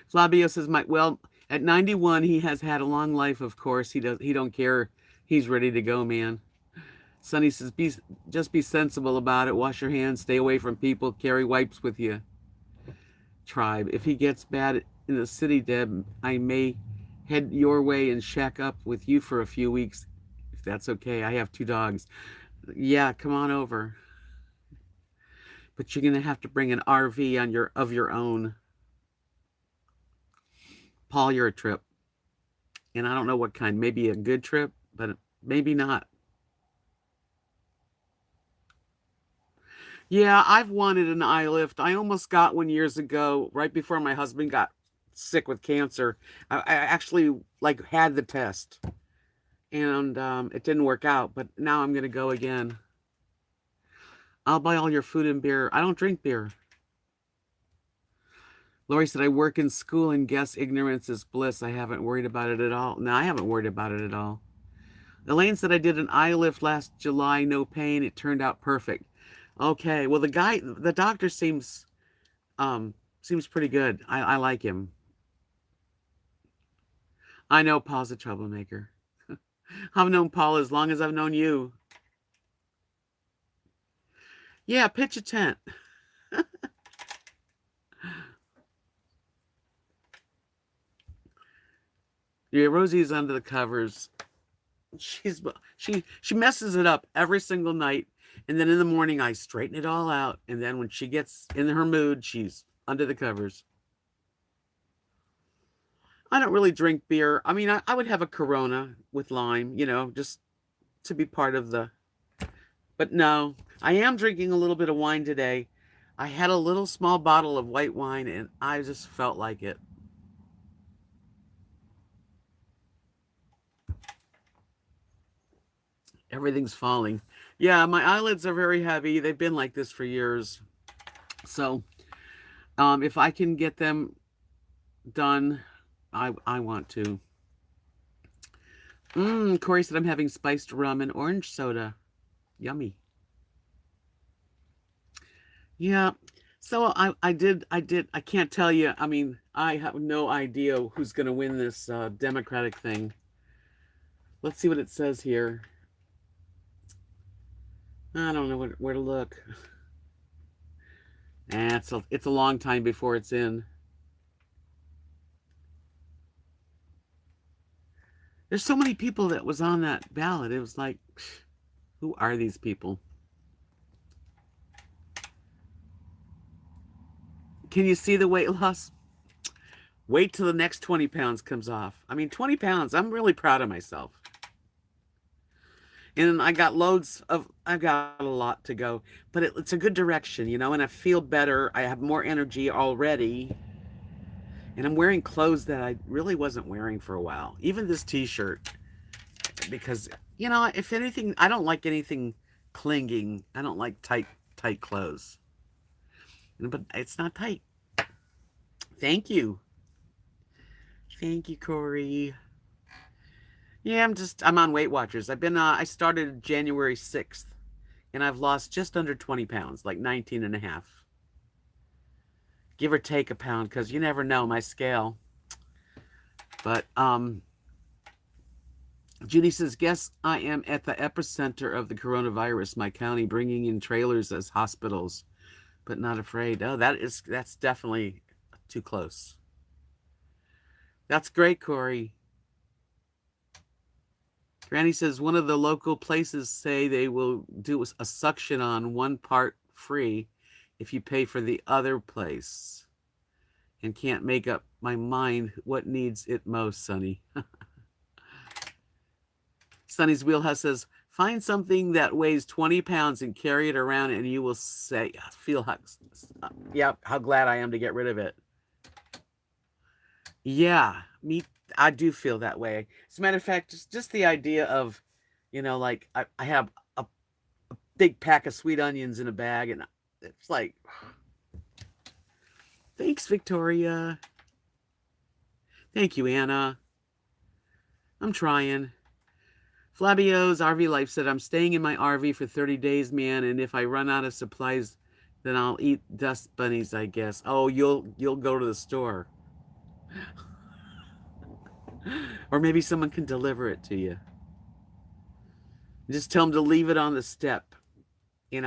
Flavio says, well, at 91, he has had a long life, of course. He don't care. He's ready to go, man. Sonny says, just be sensible about it. Wash your hands, stay away from people, carry wipes with you. Tribe, if he gets bad in the city, Deb, I may head your way and shack up with you for a few weeks, if that's okay. I have 2 dogs. Yeah, come on over. But you're gonna have to bring an RV of your own. Paul, you're a trip. And I don't know what kind. Maybe a good trip, but maybe not. Yeah, I've wanted an eye lift. I almost got one years ago, right before my husband got sick with cancer. I actually had the test, and it didn't work out. But now I'm gonna go again. I'll buy all your food and beer. I don't drink beer. Lori said, I work in school and guess ignorance is bliss. I haven't worried about it at all. No, I haven't worried about it at all. Elaine said, I did an eye lift last July, no pain. It turned out perfect. Okay, well, the doctor seems pretty good. I like him. I know Paul's a troublemaker. I've known Paul as long as I've known you. Yeah, pitch a tent. Yeah, Rosie's under the covers. She messes it up every single night, and then in the morning I straighten it all out, and then when she gets in her mood, she's under the covers. I don't really drink beer. I mean, I would have a Corona with lime, just to be part of the. But no, I am drinking a little bit of wine today. I had a little small bottle of white wine, and I just felt like it. Everything's falling. Yeah, my eyelids are very heavy. They've been like this for years. So, if I can get them done, I want to. Corey said I'm having spiced rum and orange soda. Yummy. Yeah. So I can't tell you. I mean, I have no idea who's going to win this Democratic thing. Let's see what it says here. I don't know where to look. It's a long time before it's in. There's so many people that was on that ballot. It was like, who are these people? Can you see the weight loss? Wait till the next 20 pounds comes off. I mean, 20 pounds. I'm really proud of myself. And I got I've got a lot to go, but it's a good direction, and I feel better. I have more energy already. And I'm wearing clothes that I really wasn't wearing for a while. Even this t-shirt, because, if anything, I don't like anything clinging. I don't like tight clothes. But it's not tight. Thank you. Thank you, Corey. Yeah, I'm on Weight Watchers. I started January 6th, and I've lost just under 20 pounds, like 19 and a half. Give or take a pound, because you never know my scale. But, Judy says, guess I am at the epicenter of the coronavirus, my county, bringing in trailers as hospitals, but not afraid. Oh, that's definitely too close. That's great, Corey. Granny says one of the local places say they will do a suction on one part free if you pay for the other place. And can't make up my mind what needs it most, Sonny. Sonny's Wheelhouse says, find something that weighs 20 pounds and carry it around and you will feel how glad I am to get rid of it. Yeah, I do feel that way. As a matter of fact, just the idea of, like I have a big pack of sweet onions in a bag, and it's like, thanks, Victoria. Thank you, Anna. I'm trying. Flabio's RV Life said, I'm staying in my RV for 30 days, man, and if I run out of supplies, then I'll eat dust bunnies, I guess. Oh, you'll go to the store. Or maybe someone can deliver it to you. Just tell them to leave it on the step, you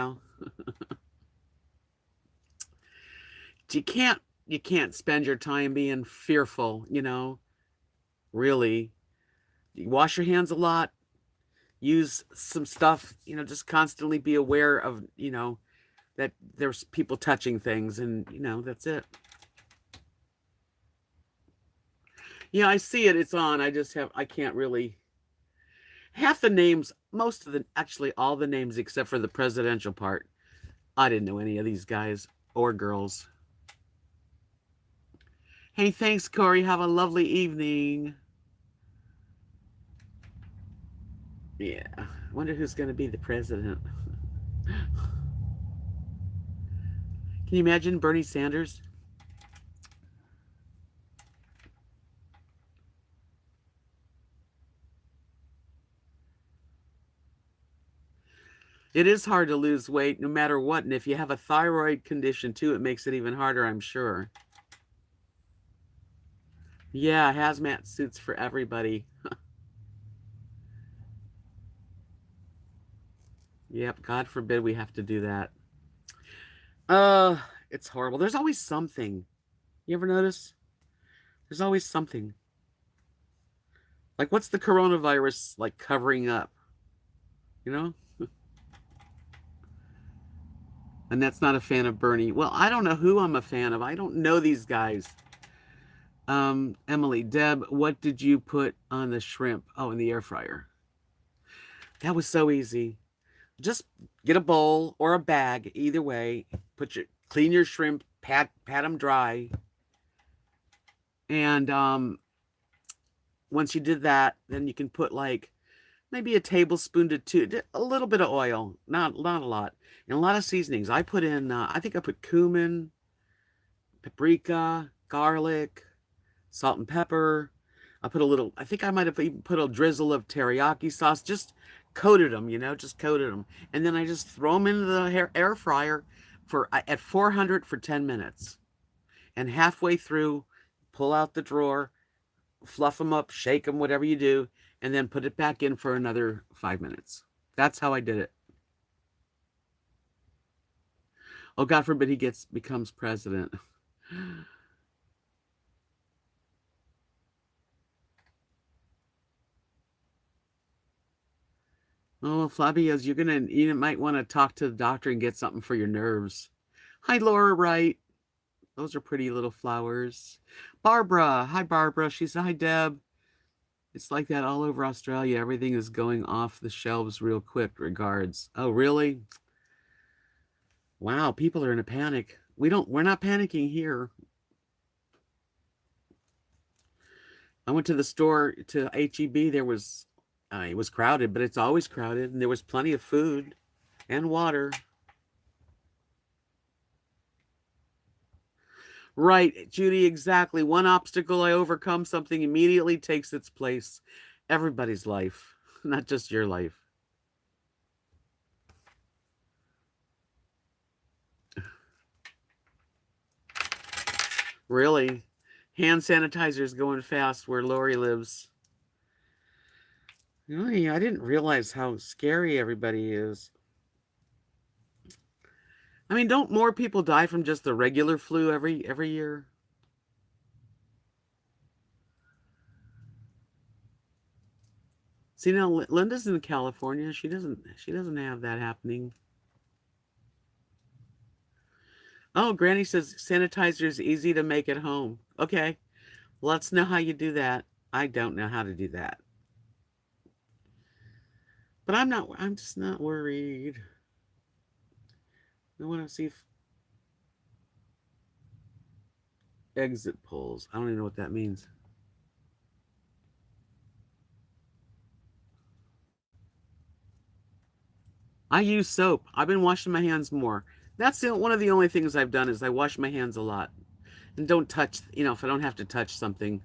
can't spend your time being fearful, really. You wash your hands a lot, use some stuff, just constantly be aware of, that there's people touching things, and that's it. Yeah, I see it. It's on. I can't really. Half the names, actually all the names except for the presidential part, I didn't know any of these guys or girls. Hey, thanks, Corey. Have a lovely evening. Yeah, I wonder who's going to be the president. Can you imagine Bernie Sanders? It is hard to lose weight no matter what. And if you have a thyroid condition too, it makes it even harder, I'm sure. Yeah, hazmat suits for everybody. Yep, God forbid we have to do that. It's horrible. There's always something. You ever notice? There's always something. Like, what's the coronavirus like covering up? You know? And that's not a fan of Bernie. Well, I don't know who I'm a fan of. I don't know these guys. Emily, Deb, what did you put on the shrimp? Oh, in the air fryer. That was so easy. Just get a bowl or a bag, either way. Clean your shrimp, pat them dry. And once you did that, then you can put like maybe a tablespoon to two, a little bit of oil, not a lot, and a lot of seasonings. I put in, I think I put cumin, paprika, garlic, salt and pepper. I think I might have even put a drizzle of teriyaki sauce, just coated them, just coated them. And then I just throw them into the air fryer at 400 for 10 minutes. And halfway through, pull out the drawer, fluff them up, shake them, whatever you do, and then put it back in for another 5 minutes. That's how I did it. Oh, God forbid he becomes president. Oh, Flabia's, you might want to talk to the doctor and get something for your nerves. Hi, Laura Wright. Those are pretty little flowers. Barbara. Hi, Barbara. She said, hi, Deb. It's like that all over Australia. Everything is going off the shelves real quick. Regards. Oh, really? Wow, people are in a panic. We're not panicking here. I went to the store to HEB. It was crowded, but it's always crowded, and there was plenty of food and water. Right, Judy, exactly. One obstacle I overcome, something immediately takes its place. Everybody's life, not just your life. Really. Hand sanitizer's going fast where Lori lives. Really, I didn't realize how scary everybody is. I mean, don't more people die from just the regular flu every year? See now, Linda's in California. She doesn't have that happening. Oh, Granny says sanitizer is easy to make at home. Okay, let's know how you do that. I don't know how to do that, but I'm not. I'm just not worried. I want to see if exit polls. I don't even know what that means. I use soap. I've been washing my hands more. That's one of the only things I've done is I wash my hands a lot and don't touch. If I don't have to touch something.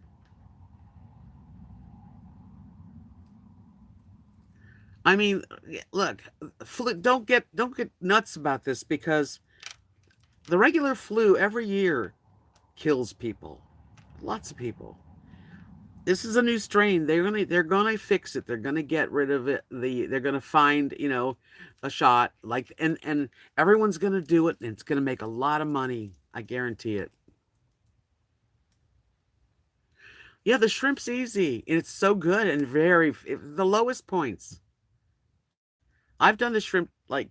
I mean, look, don't get nuts about this because the regular flu every year kills people, lots of people. This is a new strain. They're gonna fix it. They're gonna get rid of it. They're gonna find a shot and everyone's gonna do it and it's gonna make a lot of money. I guarantee it. Yeah, the shrimp's easy and it's so good and the lowest points. I've done the shrimp I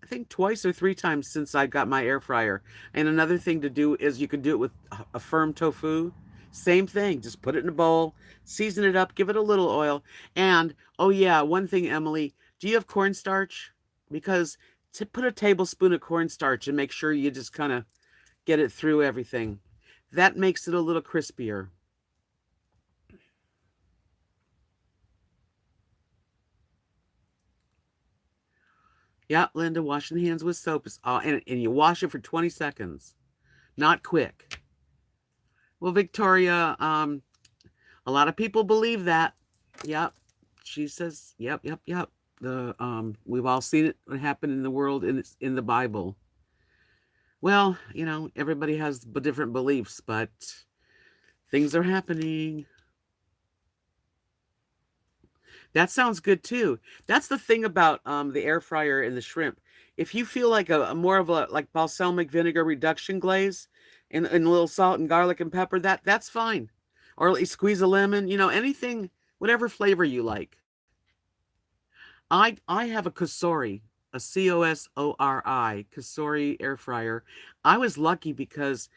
think twice or three times since I got my air fryer. And another thing to do is you can do it with a firm tofu. Same thing. Just put it in a bowl, season it up, give it a little oil. And oh yeah, one thing, Emily, do you have cornstarch? Because to put a tablespoon of cornstarch and make sure you just kind of get it through everything. That makes it a little crispier. Yeah, Linda, washing hands with soap is and you wash it for 20 seconds, not quick. Well, Victoria, a lot of people believe that. Yep. She says, yep, yep, yep. We've all seen it happen in the world and it's in the Bible. Well, everybody has different beliefs, but things are happening. That sounds good too. That's the thing about the air fryer and the shrimp. If you feel like a more of a like balsamic vinegar reduction glaze and a little salt and garlic and pepper, that's fine. Or at least squeeze a lemon, anything, whatever flavor you like. I have a Cosori, a Cosori air fryer. I was lucky because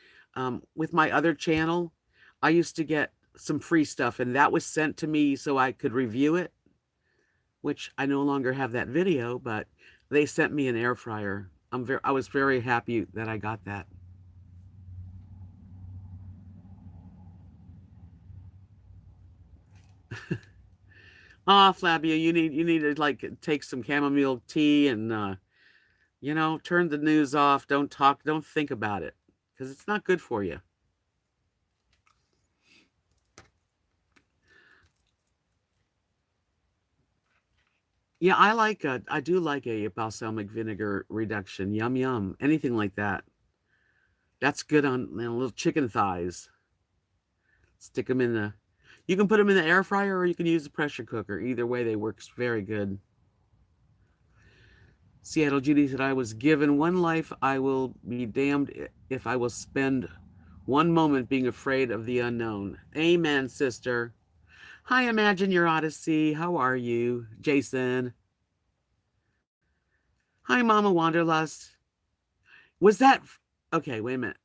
with my other channel, I used to get some free stuff and that was sent to me so I could review it, which I no longer have that video, but they sent me an air fryer. I was very happy that I got that. Ah, Flavia, you need to like take some chamomile tea and turn the news off. Don't talk, don't think about it because it's not good for you. Yeah, I do like a balsamic vinegar reduction. Yum yum. Anything like that. That's good on little chicken thighs. Stick them in the You can put them in the air fryer or you can use the pressure cooker. Either way they works very good. Seattle Judy said, I was given one life. I will be damned if I will spend one moment being afraid of the unknown. Amen, sister. Hi, Imagine Your Odyssey. How are you? Jason. Hi, Mama Wanderlust. Was that... Okay, wait a minute.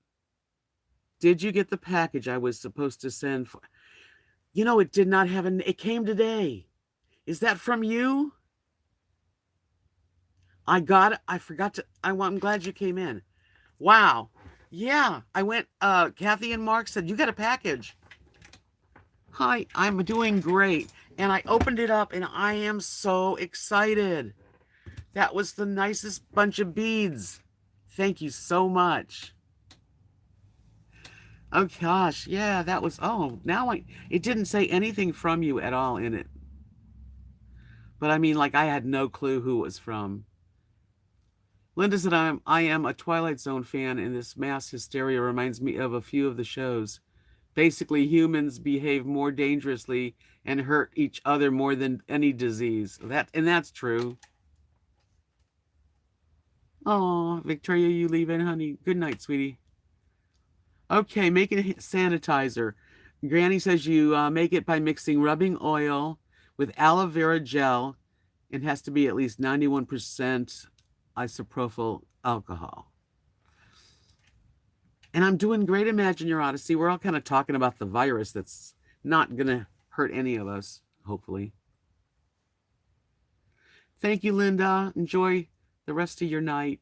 Did you get the package I was supposed to send for... You know, it did not have an... It came today. Is that from you? I got it. I forgot to... I'm glad you came in. Wow. Yeah, I went... Kathy and Mark said, you got a package. Hi, I'm doing great. And I opened it up and I am so excited. That was the nicest bunch of beads. Thank you so much. Oh gosh, yeah, that was, oh, now it didn't say anything from you at all in it. But I mean, like, I had no clue who it was from. Linda said, I am a Twilight Zone fan, and this mass hysteria reminds me of a few of the shows. Basically, humans behave more dangerously and hurt each other more than any disease. And that's true. Oh, Victoria, you leaving, honey? Good night, sweetie. Okay, making a sanitizer. Granny says you make it by mixing rubbing oil with aloe vera gel. It has to be at least 91% isopropyl alcohol. And I'm doing great, Imagine Your Odyssey. We're all kind of talking about the virus that's not going to hurt any of us, hopefully. Thank you, Linda. Enjoy the rest of your night.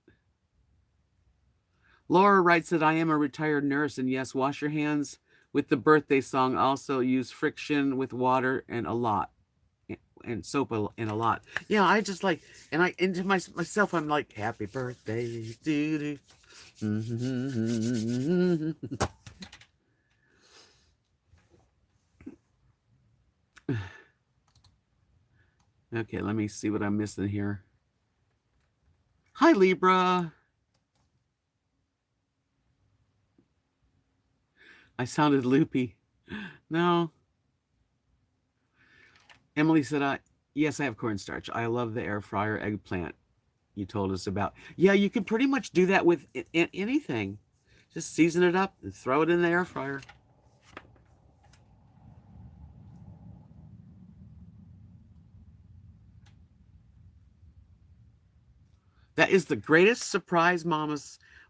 Laura writes that I am a retired nurse, and yes, wash your hands with the birthday song. Also use friction with water and a lot. And soap and a lot. Yeah, I just like, and I into myself, I'm like, happy birthday, doo-doo. Okay, let me see what I'm missing here. Hi, Libra. I sounded loopy. No. Emily said, yes, I have cornstarch. I love the air fryer eggplant you told us about. Yeah, you can pretty much do that with anything. Just season it up and throw it in the air fryer. That is the greatest surprise, Mama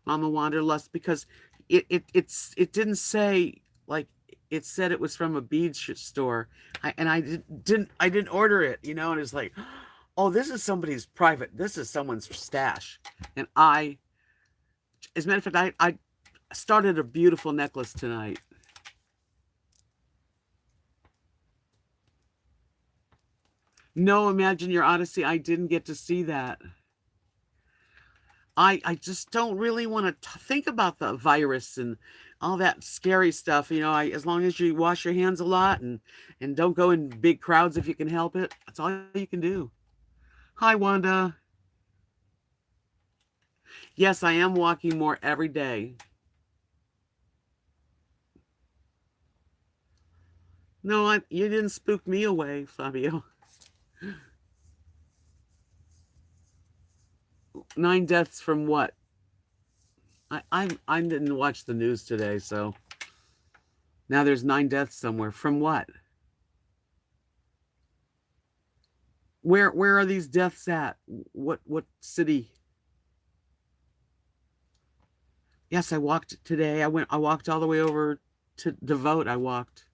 Wanderlust, because it didn't say, like, it said it was from a bead store, and I didn't order it, you know, and it's like, oh, this is somebody's private, this is someone's stash, and as a matter of fact, I started a beautiful necklace tonight. No, Imagine Your Odyssey, I didn't get to see that. I just don't really want to think about the virus and all that scary stuff. You know, as long as you wash your hands a lot and don't go in big crowds if you can help it, that's all you can do. Hi, Wanda. Yes, I am walking more every day. No, you didn't spook me away, Fabio. 9 deaths from what? I didn't watch the news today, so now there's 9 deaths somewhere. From what? Where are these deaths at? What city? Yes, I walked today. I walked all the way over to vote. I walked.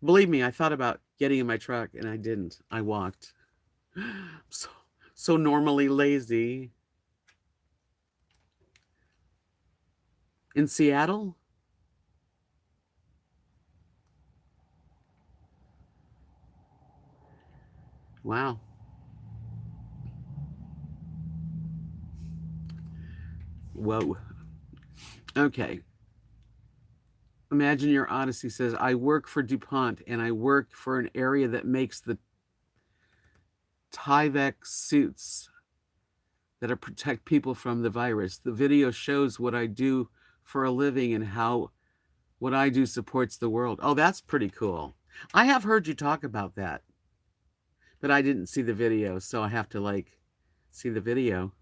Believe me, I thought about getting in my truck and I didn't. I walked. So normally lazy. In Seattle? Wow. Whoa. Okay. Imagine Your Odyssey says, I work for DuPont and I work for an area that makes the Tyvek suits that protect people from the virus. The video shows what I do for a living and how what I do supports the world. Oh, that's pretty cool. I have heard you talk about that, but I didn't see the video, so I have to, like, see the video.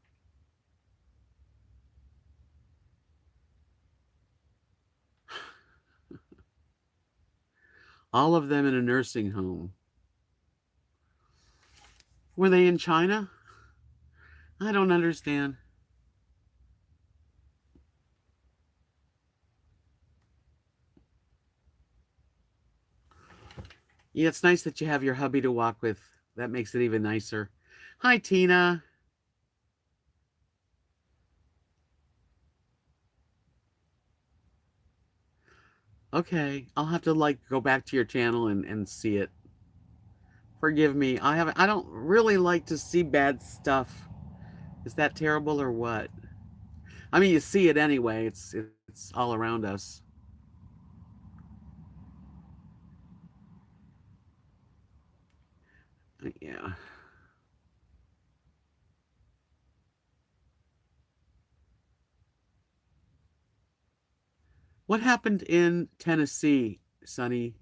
All of them in a nursing home. Were they in China? I don't understand. Yeah, it's nice that you have your hubby to walk with. That makes it even nicer. Hi, Tina. Okay, I'll have to like go back to your channel and see it. Forgive me. I don't really like to see bad stuff. Is that terrible or what? I mean, you see it anyway. It's all around us. Yeah. What happened in Tennessee, Sonny?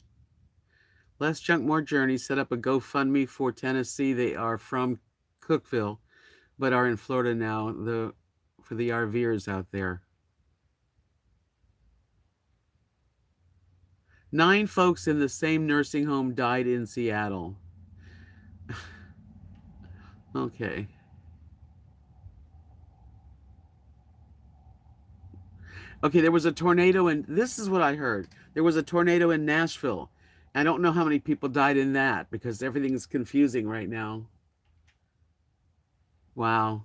Less Junk, More Journey set up a GoFundMe for Tennessee. They are from Cookville, but are in Florida now. For the RVers out there. 9 folks in the same nursing home died in Seattle. Okay. Okay, there was a tornado, and this is what I heard. There was a tornado in Nashville. I don't know how many people died in that because everything is confusing right now. Wow.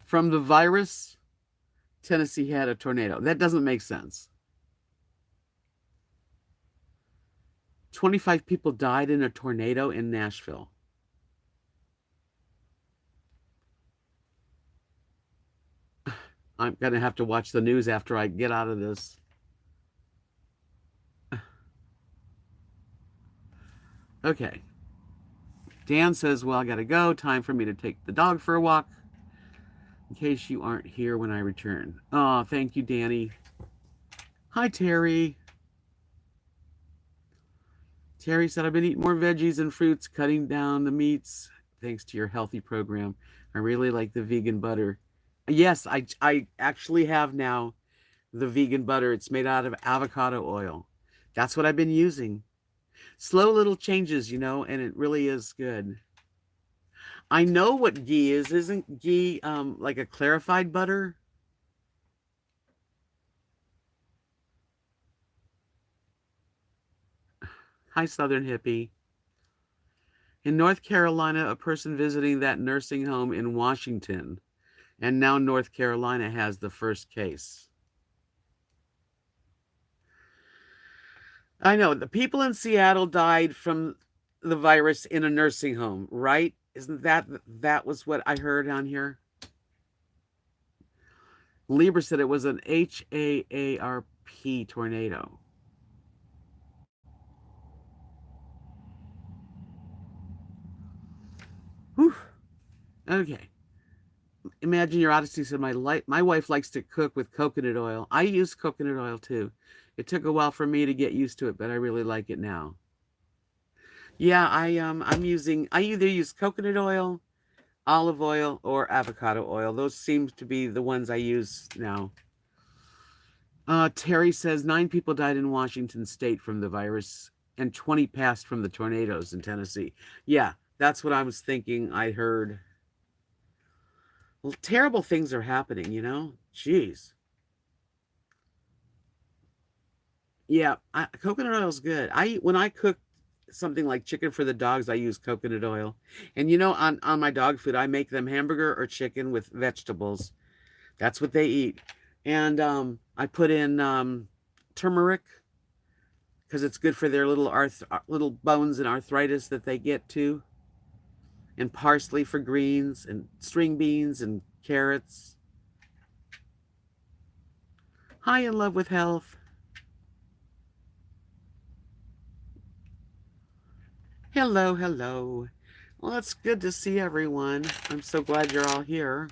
From the virus, Tennessee had a tornado. That doesn't make sense. 25 people died in a tornado in Nashville. I'm going to have to watch the news after I get out of this. Okay. Dan says, well, I got to go. Time for me to take the dog for a walk in case you aren't here when I return. Oh, thank you, Danny. Hi, Terry. Terry said, I've been eating more veggies and fruits, cutting down the meats, thanks to your healthy program. I really like the vegan butter. Yes, I actually have now the vegan butter. It's made out of avocado oil. That's what I've been using. Slow little changes, and it really is good. I know what ghee is. Isn't ghee like a clarified butter? Hi, Southern Hippie. In North Carolina, a person visiting that nursing home in Washington, and now North Carolina has the first case. I know the people in Seattle died from the virus in a nursing home, right? Isn't that was what I heard on here? Lieber said it was an HAARP tornado. Whew. Okay. Imagine your Odyssey said my wife likes to cook with coconut oil. I use coconut oil too. It took a while for me to get used to it, but I really like it now. Yeah, I either use coconut oil, olive oil, or avocado oil. Those seem to be the ones I use now. Terry says 9 people died in Washington state from the virus and 20 passed from the tornadoes in Tennessee. Yeah, that's what I was thinking. I heard. Well, terrible things are happening. Jeez. Yeah, coconut oil is good. When I cook something like chicken for the dogs, I use coconut oil. And on my dog food, I make them hamburger or chicken with vegetables. That's what they eat. And I put in turmeric because it's good for their little bones and arthritis that they get too. And parsley for greens and string beans and carrots. Hi, in love with health. Hello, hello. Well, it's good to see everyone. I'm so glad you're all here.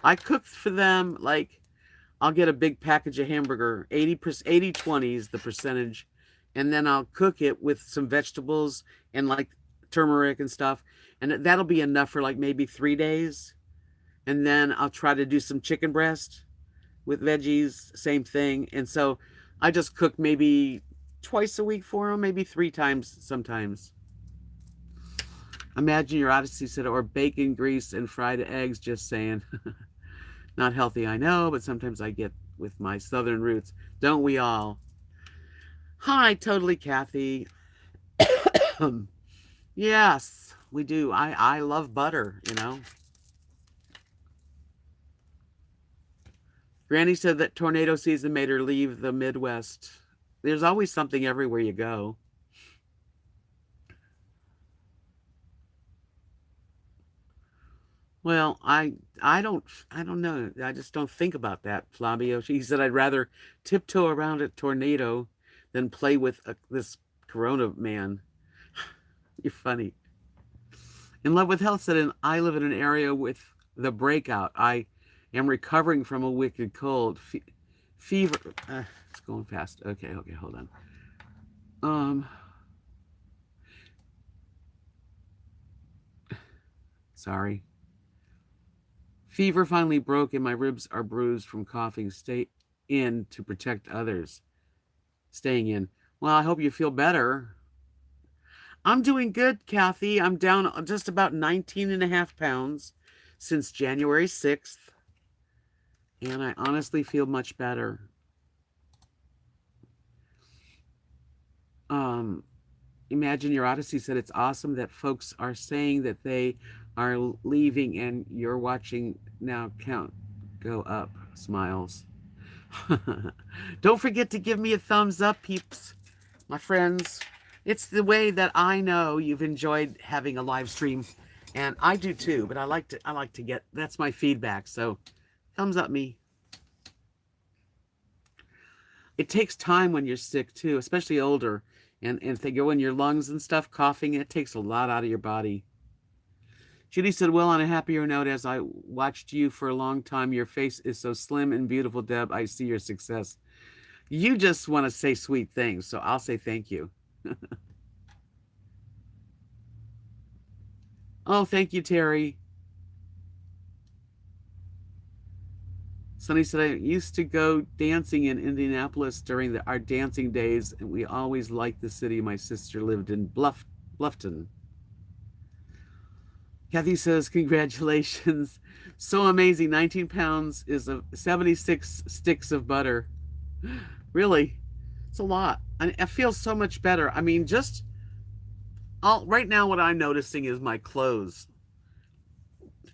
I cooked for them like I'll get a big package of hamburger. 80 20 is the percentage and then I'll cook it with some vegetables and like turmeric and stuff, and that'll be enough for like maybe 3 days. And then I'll try to do some chicken breast with veggies, same thing. And so I just cook maybe twice a week for them, maybe 3 times sometimes. Imagine Your Odyssey said, or bacon grease and fried eggs, just saying. Not healthy, I know, but sometimes I get with my southern roots. Don't we all? Hi, totally, Kathy. Yes, we do. I love butter, you know. Granny said that tornado season made her leave the Midwest. There's always something everywhere you go. Well, I don't know. I just don't think about that, Flavio. She said I'd rather tiptoe around a tornado than play with this Corona man. You're funny. In Love with Health said, and I live in an area with the breakout. I am recovering from a wicked cold. Fever. It's going fast. Okay, hold on. Um, Sorry. Fever finally broke and my ribs are bruised from coughing. Stay in to protect others. Staying in. Well, I hope you feel better. I'm doing good, Kathy. I'm down just about 19 and a half pounds since January 6th, and I honestly feel much better. Imagine Your Odyssey said it's awesome that folks are saying that they are leaving and you're watching now count go up. Smiles. Don't forget to give me a thumbs up, peeps, my friends. It's the way that I know you've enjoyed having a live stream, and I do too. But I like to get, that's my feedback. So, thumbs up me. It takes time when you're sick too, especially older, and if they go in your lungs and stuff, coughing, it takes a lot out of your body. Judy said, well, on a happier note, as I watched you for a long time, your face is so slim and beautiful, Deb. I see your success. You just want to say sweet things, so I'll say thank you. Oh, thank you, Terry. Sonny said, I used to go dancing in Indianapolis during our dancing days, and we always liked the city. My sister lived in Bluffton. Kathy says, congratulations. So amazing. 19 pounds is 76 sticks of butter. Really? It's a lot. I feel so much better. I mean, just right now, what I'm noticing is my clothes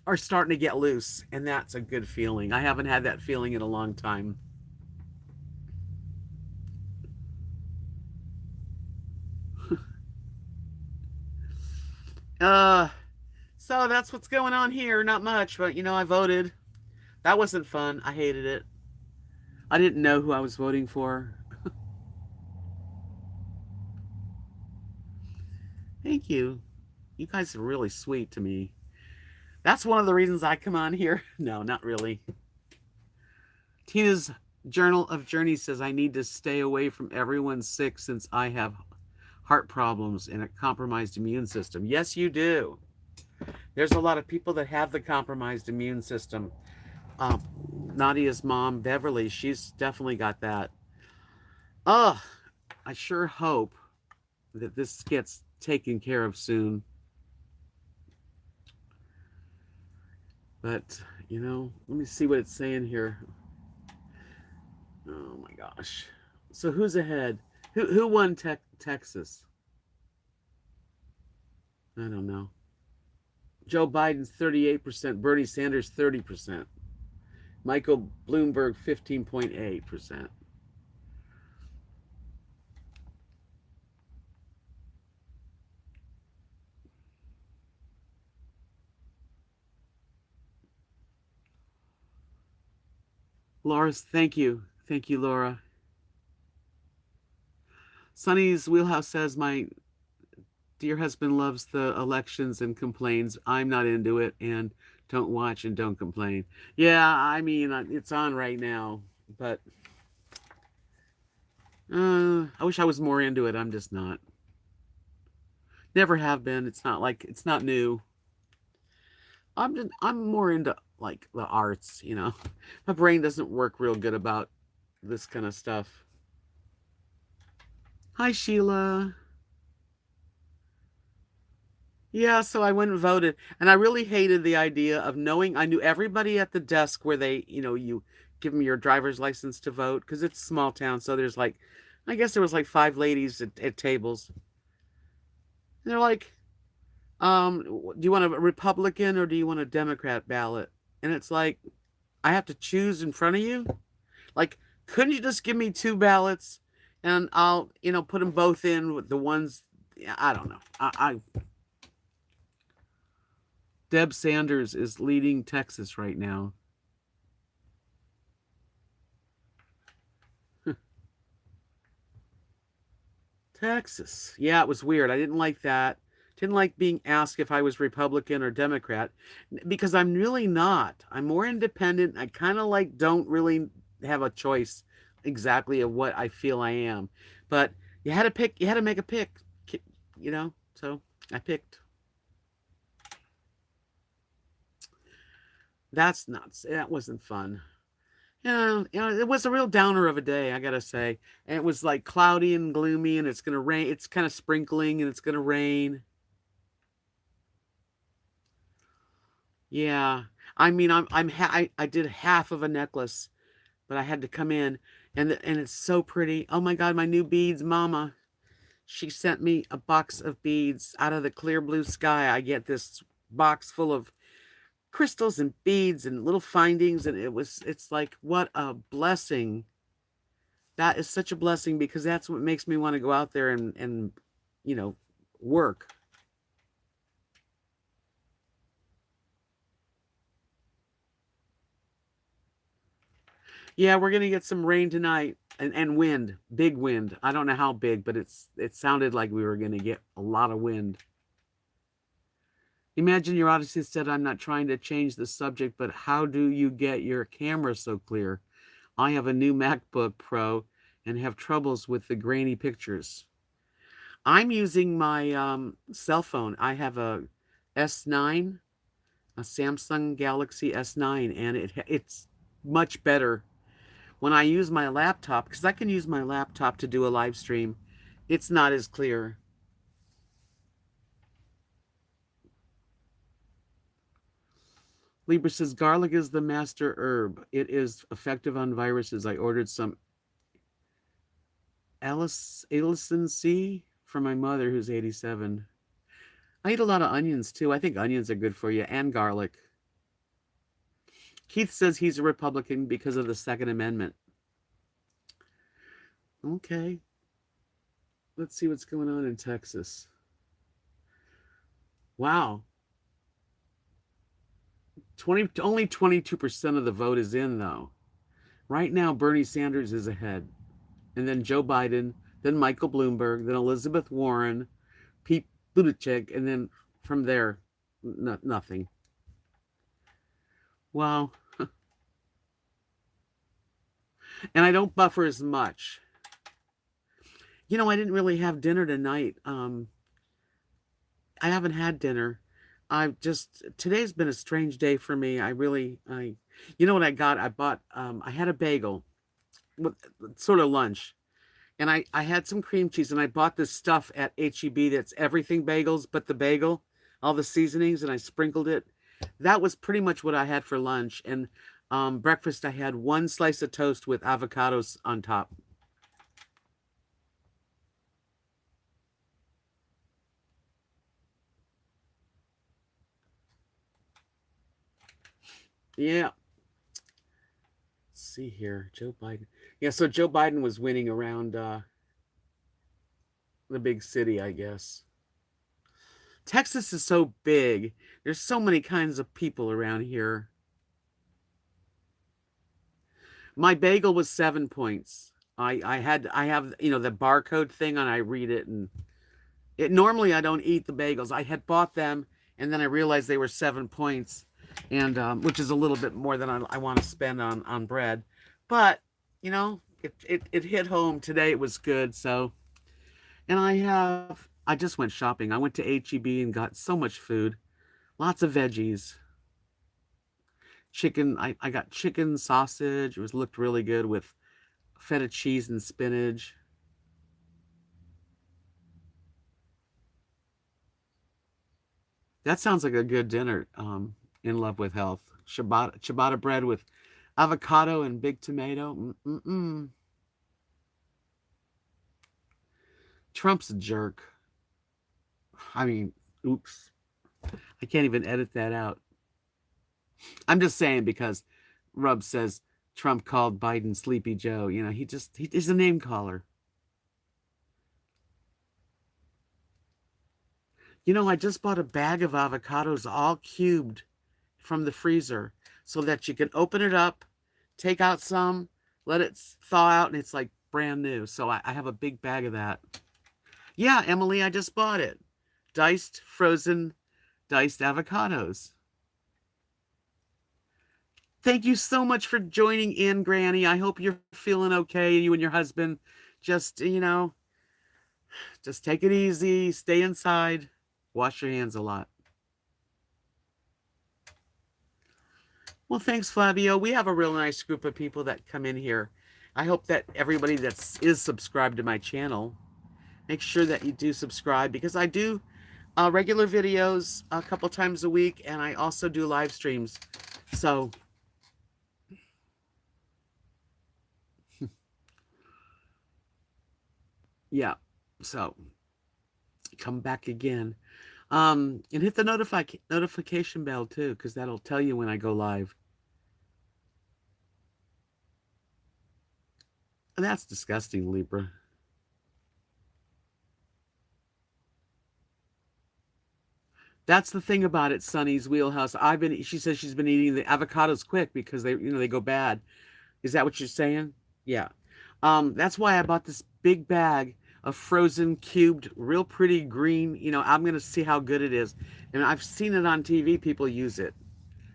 are starting to get loose, and that's a good feeling. I haven't had that feeling in a long time. So that's what's going on here. Not much, but I voted. That wasn't fun. I hated it. I didn't know who I was voting for. Thank you. You guys are really sweet to me. That's one of the reasons I come on here. No, not really. Tina's Journal of Journey says I need to stay away from everyone sick since I have heart problems and a compromised immune system. Yes, you do. There's a lot of people that have the compromised immune system. Nadia's mom, Beverly, she's definitely got that. Oh, I sure hope that this gets taken care of soon. But, let me see what it's saying here. Oh my gosh. So who's ahead? Who won Texas? I don't know. Joe Biden's 38%, Bernie Sanders 30%. Michael Bloomberg 15.8%. Laura, thank you. Thank you, Laura. Sonny's Wheelhouse says, my dear husband loves the elections and complains. I'm not into it and don't watch and don't complain. Yeah, I mean, it's on right now, but I wish I was more into it. I'm just not. Never have been. It's not like it's not new. I'm more into like the arts, you know. My brain doesn't work real good about this kind of stuff. Hi, Sheila. Yeah, so I went and voted, and I really hated the idea of knowing I knew everybody at the desk where they, you give them your driver's license to vote because it's a small town. So there's like, I guess there was like five ladies at tables. And they're like, do you want a Republican or do you want a Democrat ballot? And it's like, I have to choose in front of you. Like, couldn't you just give me two ballots and I'll, put them both in with the ones. Yeah, I don't know. Deb Sanders is leading Texas right now. Texas. Yeah, it was weird. I didn't like that. Didn't like being asked if I was Republican or Democrat because I'm really not. I'm more independent. I kind of like don't really have a choice exactly of what I feel I am. But you had to pick, you had to make a pick, so I picked. That's nuts. That wasn't fun. Yeah, it was a real downer of a day, I gotta say. And it was like cloudy and gloomy, and it's gonna rain. It's kind of sprinkling, and it's gonna rain. Yeah, I mean, I did half of a necklace, but I had to come in, and it's so pretty. Oh my God, my new beads, Mama. She sent me a box of beads out of the clear blue sky. I get this box full of crystals and beads and little findings, and it's like what a blessing. That is such a blessing because that's what makes me want to go out there and you know work. Yeah, we're gonna get some rain tonight and wind, big wind. I don't know how big, but it sounded like we were gonna get a lot of wind. Imagine your Odyssey said, I'm not trying to change the subject, but how do you get your camera so clear? I have a new MacBook Pro and have troubles with the grainy pictures. I'm using my cell phone. I have a S9, a Samsung Galaxy S9, and it's much better. When I use my laptop, because I can use my laptop to do a live stream, it's not as clear. Libra says garlic is the master herb. It is effective on viruses. I ordered some Allicin C for my mother who's 87. I eat a lot of onions too. I think onions are good for you and garlic. Keith says he's a Republican because of the Second Amendment. Okay. Let's see what's going on in Texas. Wow. Only 22% of the vote is in though. Right now Bernie Sanders is ahead. And then Joe Biden, then Michael Bloomberg, then Elizabeth Warren, Pete Buttigieg, and then from there nothing. Wow. And I don't buffer as much. I didn't really have dinner tonight. I haven't had dinner. Today's been a strange day for me. You know what I got? I had a bagel with sort of lunch, and I had some cream cheese, and I bought this stuff at HEB that's everything bagels, but the bagel, all the seasonings, and I sprinkled it. That was pretty much what I had for lunch, and breakfast I had one slice of toast with avocados on top. Yeah. Let's see here. Joe Biden. Yeah, so Joe Biden was winning around the big city, I guess. Texas is so big. There's so many kinds of people around here. My bagel was 7 points. I have the barcode thing and I read it and normally I don't eat the bagels. I had bought them and then I realized they were 7 points and which is a little bit more than I want to spend on bread. But, it hit home today. It was good. So, and I just went shopping. I went to HEB and got so much food, lots of veggies, chicken. I got chicken sausage. It was looked really good with feta cheese and spinach. That sounds like a good dinner. In love with health. Ciabatta bread with avocado and big tomato. Mm-mm-mm. Trump's a jerk. I mean, oops. I can't even edit that out. I'm just saying because Rub says Trump called Biden Sleepy Joe. You know, he's a name caller. You know, I just bought a bag of avocados all cubed from the freezer so that you can open it up, take out some, let it thaw out, and it's like brand new. So I have a big bag of that. Yeah, Emily, I just bought it. Diced, frozen, diced avocados. Thank you so much for joining in, Granny. I hope you're feeling okay, you and your husband. Just, just take it easy, stay inside, wash your hands a lot. Well, thanks, Flavio. We have a real nice group of people that come in here. I hope that everybody is subscribed to my channel, make sure that you do subscribe because I do regular videos a couple times a week, and I also do live streams. So, yeah. So, come back again. And hit the notification bell too, because that'll tell you when I go live. And that's disgusting, Libra. That's the thing about it, Sunny's wheelhouse. She says she's been eating the avocados quick because they go bad. Is that what you're saying? Yeah. That's why I bought this big bag of frozen cubed, real pretty green. I'm gonna see how good it is. And I've seen it on TV, people use it.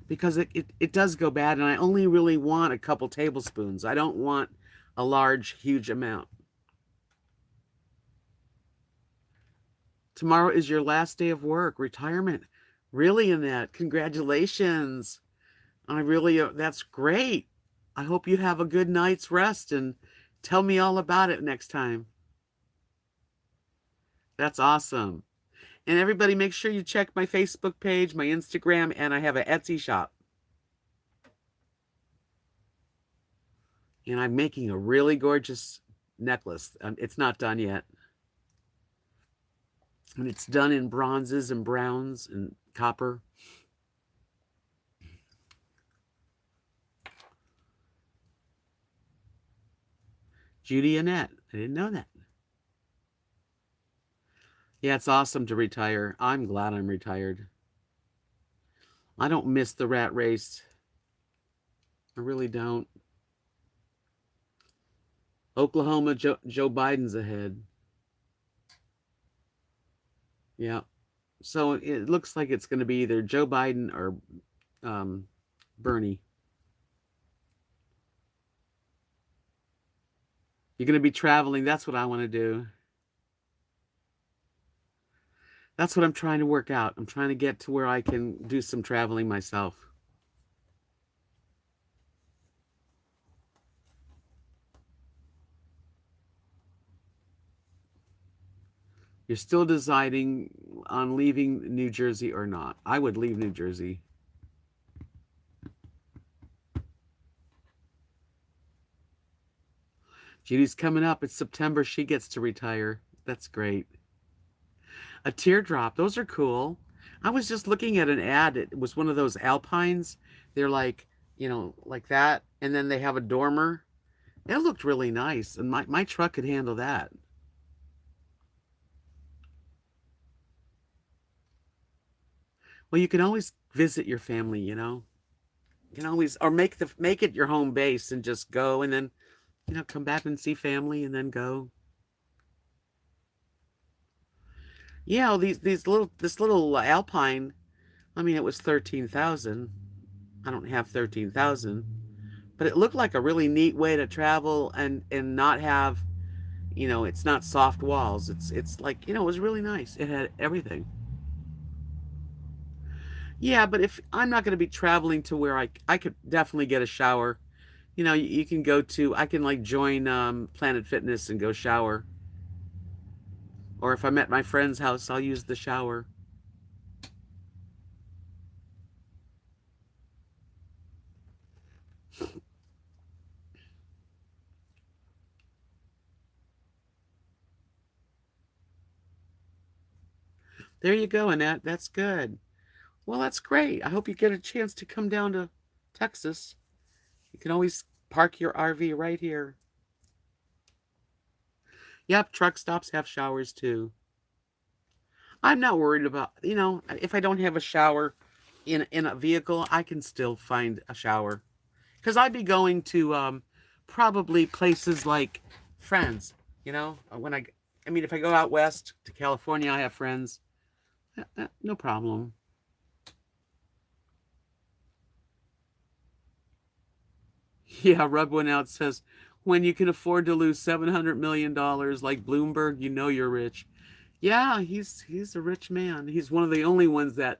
Because it does go bad, and I only really want a couple tablespoons. I don't want a large, huge amount. Tomorrow is your last day of work, retirement. Really, Annette? Congratulations. I really, that's great. I hope you have a good night's rest and tell me all about it next time. That's awesome. And everybody, make sure you check my Facebook page, my Instagram, and I have an Etsy shop. And I'm making a really gorgeous necklace. It's not done yet. And it's done in bronzes and browns and copper. Judy Annette. I didn't know that. Yeah, it's awesome to retire. I'm glad I'm retired. I don't miss the rat race. I really don't. Oklahoma, Joe Biden's ahead. Yeah. So it looks like it's going to be either Joe Biden or Bernie. You're going to be traveling. That's what I want to do. That's what I'm trying to work out. I'm trying to get to where I can do some traveling myself. You're still deciding on leaving New Jersey or not. I would leave New Jersey. Judy's coming up. It's September. She gets to retire. That's great. A teardrop. Those are cool. I was just looking at an ad. It was one of those Alpines. They're like, like that. And then they have a dormer. It looked really nice. And my truck could handle that. Well, you can always visit your family, You can always, or make it your home base and just go and then, come back and see family and then go. Yeah, this little Alpine. I mean, it was 13,000. I don't have 13,000, But it looked like a really neat way to travel and not have, it's not soft walls. It's like, it was really nice. It had everything. Yeah, but if I'm not going to be traveling to where I could definitely get a shower. You can go to, I can like join Planet Fitness and go shower. Or if I'm at my friend's house, I'll use the shower. There you go, Annette. That's good. Well, that's great. I hope you get a chance to come down to Texas. You can always park your RV right here. Yep, truck stops have showers too. I'm not worried about, if I don't have a shower in a vehicle, I can still find a shower. Because I'd be going to probably places like friends, when I mean, if I go out west to California, I have friends. No problem. Yeah, Rub One Out says, when you can afford to lose $700 million like Bloomberg, you know you're rich. Yeah, he's a rich man. He's one of the only ones that,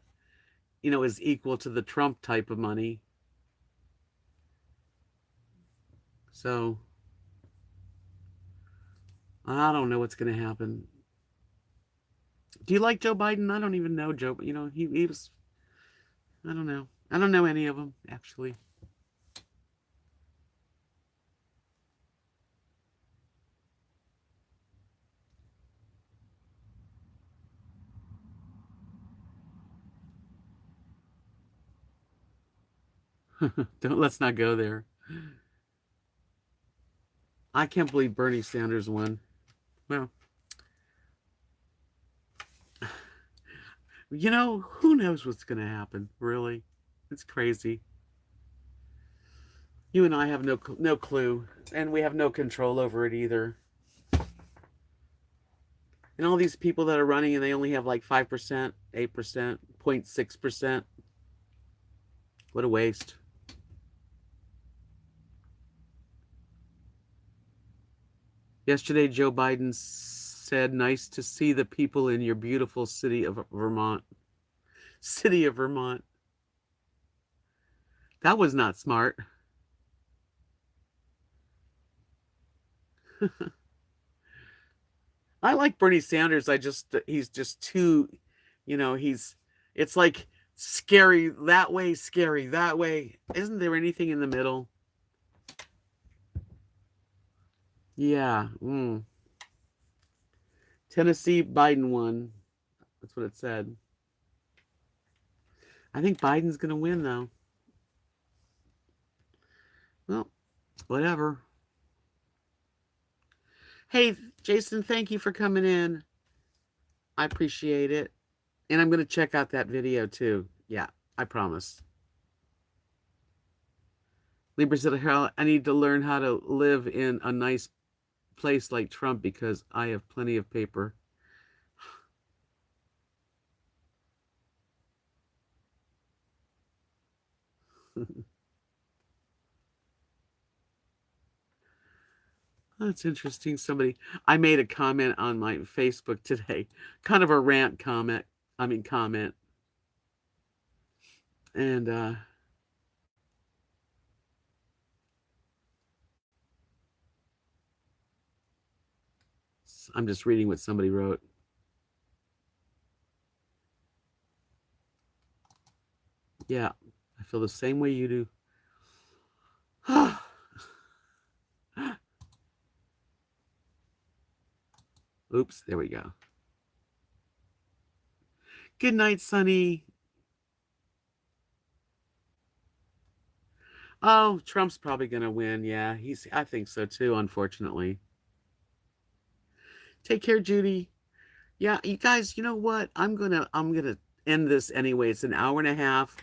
is equal to the Trump type of money. So I don't know what's going to happen. Do you like Joe Biden? I don't even know Joe. He was. I don't know. I don't know any of them actually. Don't let's not go there. I can't believe Bernie Sanders won. Well, who knows what's going to happen? Really, it's crazy. You and I have no clue, and we have no control over it either. And all these people that are running, and they only have like 5%, 8%, 0.6%. What a waste. Yesterday, Joe Biden said, "Nice to see the people in your beautiful city of Vermont." City of Vermont. That was not smart. I like Bernie Sanders. He's just too, it's like scary that way. Isn't there anything in the middle? Yeah. Tennessee, Biden won. That's what it said. I think Biden's going to win, though. Well, whatever. Hey, Jason, thank you for coming in. I appreciate it. And I'm going to check out that video, too. Yeah, I promise. Libra said, I need to learn how to live in a nice place like Trump because I have plenty of paper. That's interesting. I made a comment on my Facebook today, kind of a rant comment. Comment. And I'm just reading what somebody wrote. Yeah, I feel the same way you do. Oops, there we go. Good night, Sonny. Oh, Trump's probably going to win. Yeah, I think so too, unfortunately. Take care, Judy. Yeah, you guys, you know what? I'm gonna end this anyway. It's an hour and a half.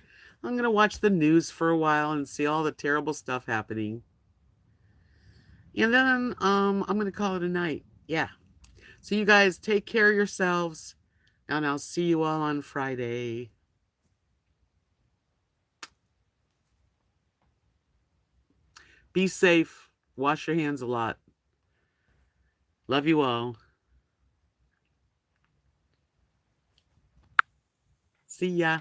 I'm gonna watch the news for a while and see all the terrible stuff happening. And then I'm gonna call it a night. Yeah. So you guys take care of yourselves, and I'll see you all on Friday. Be safe. Wash your hands a lot. Love you all. See ya.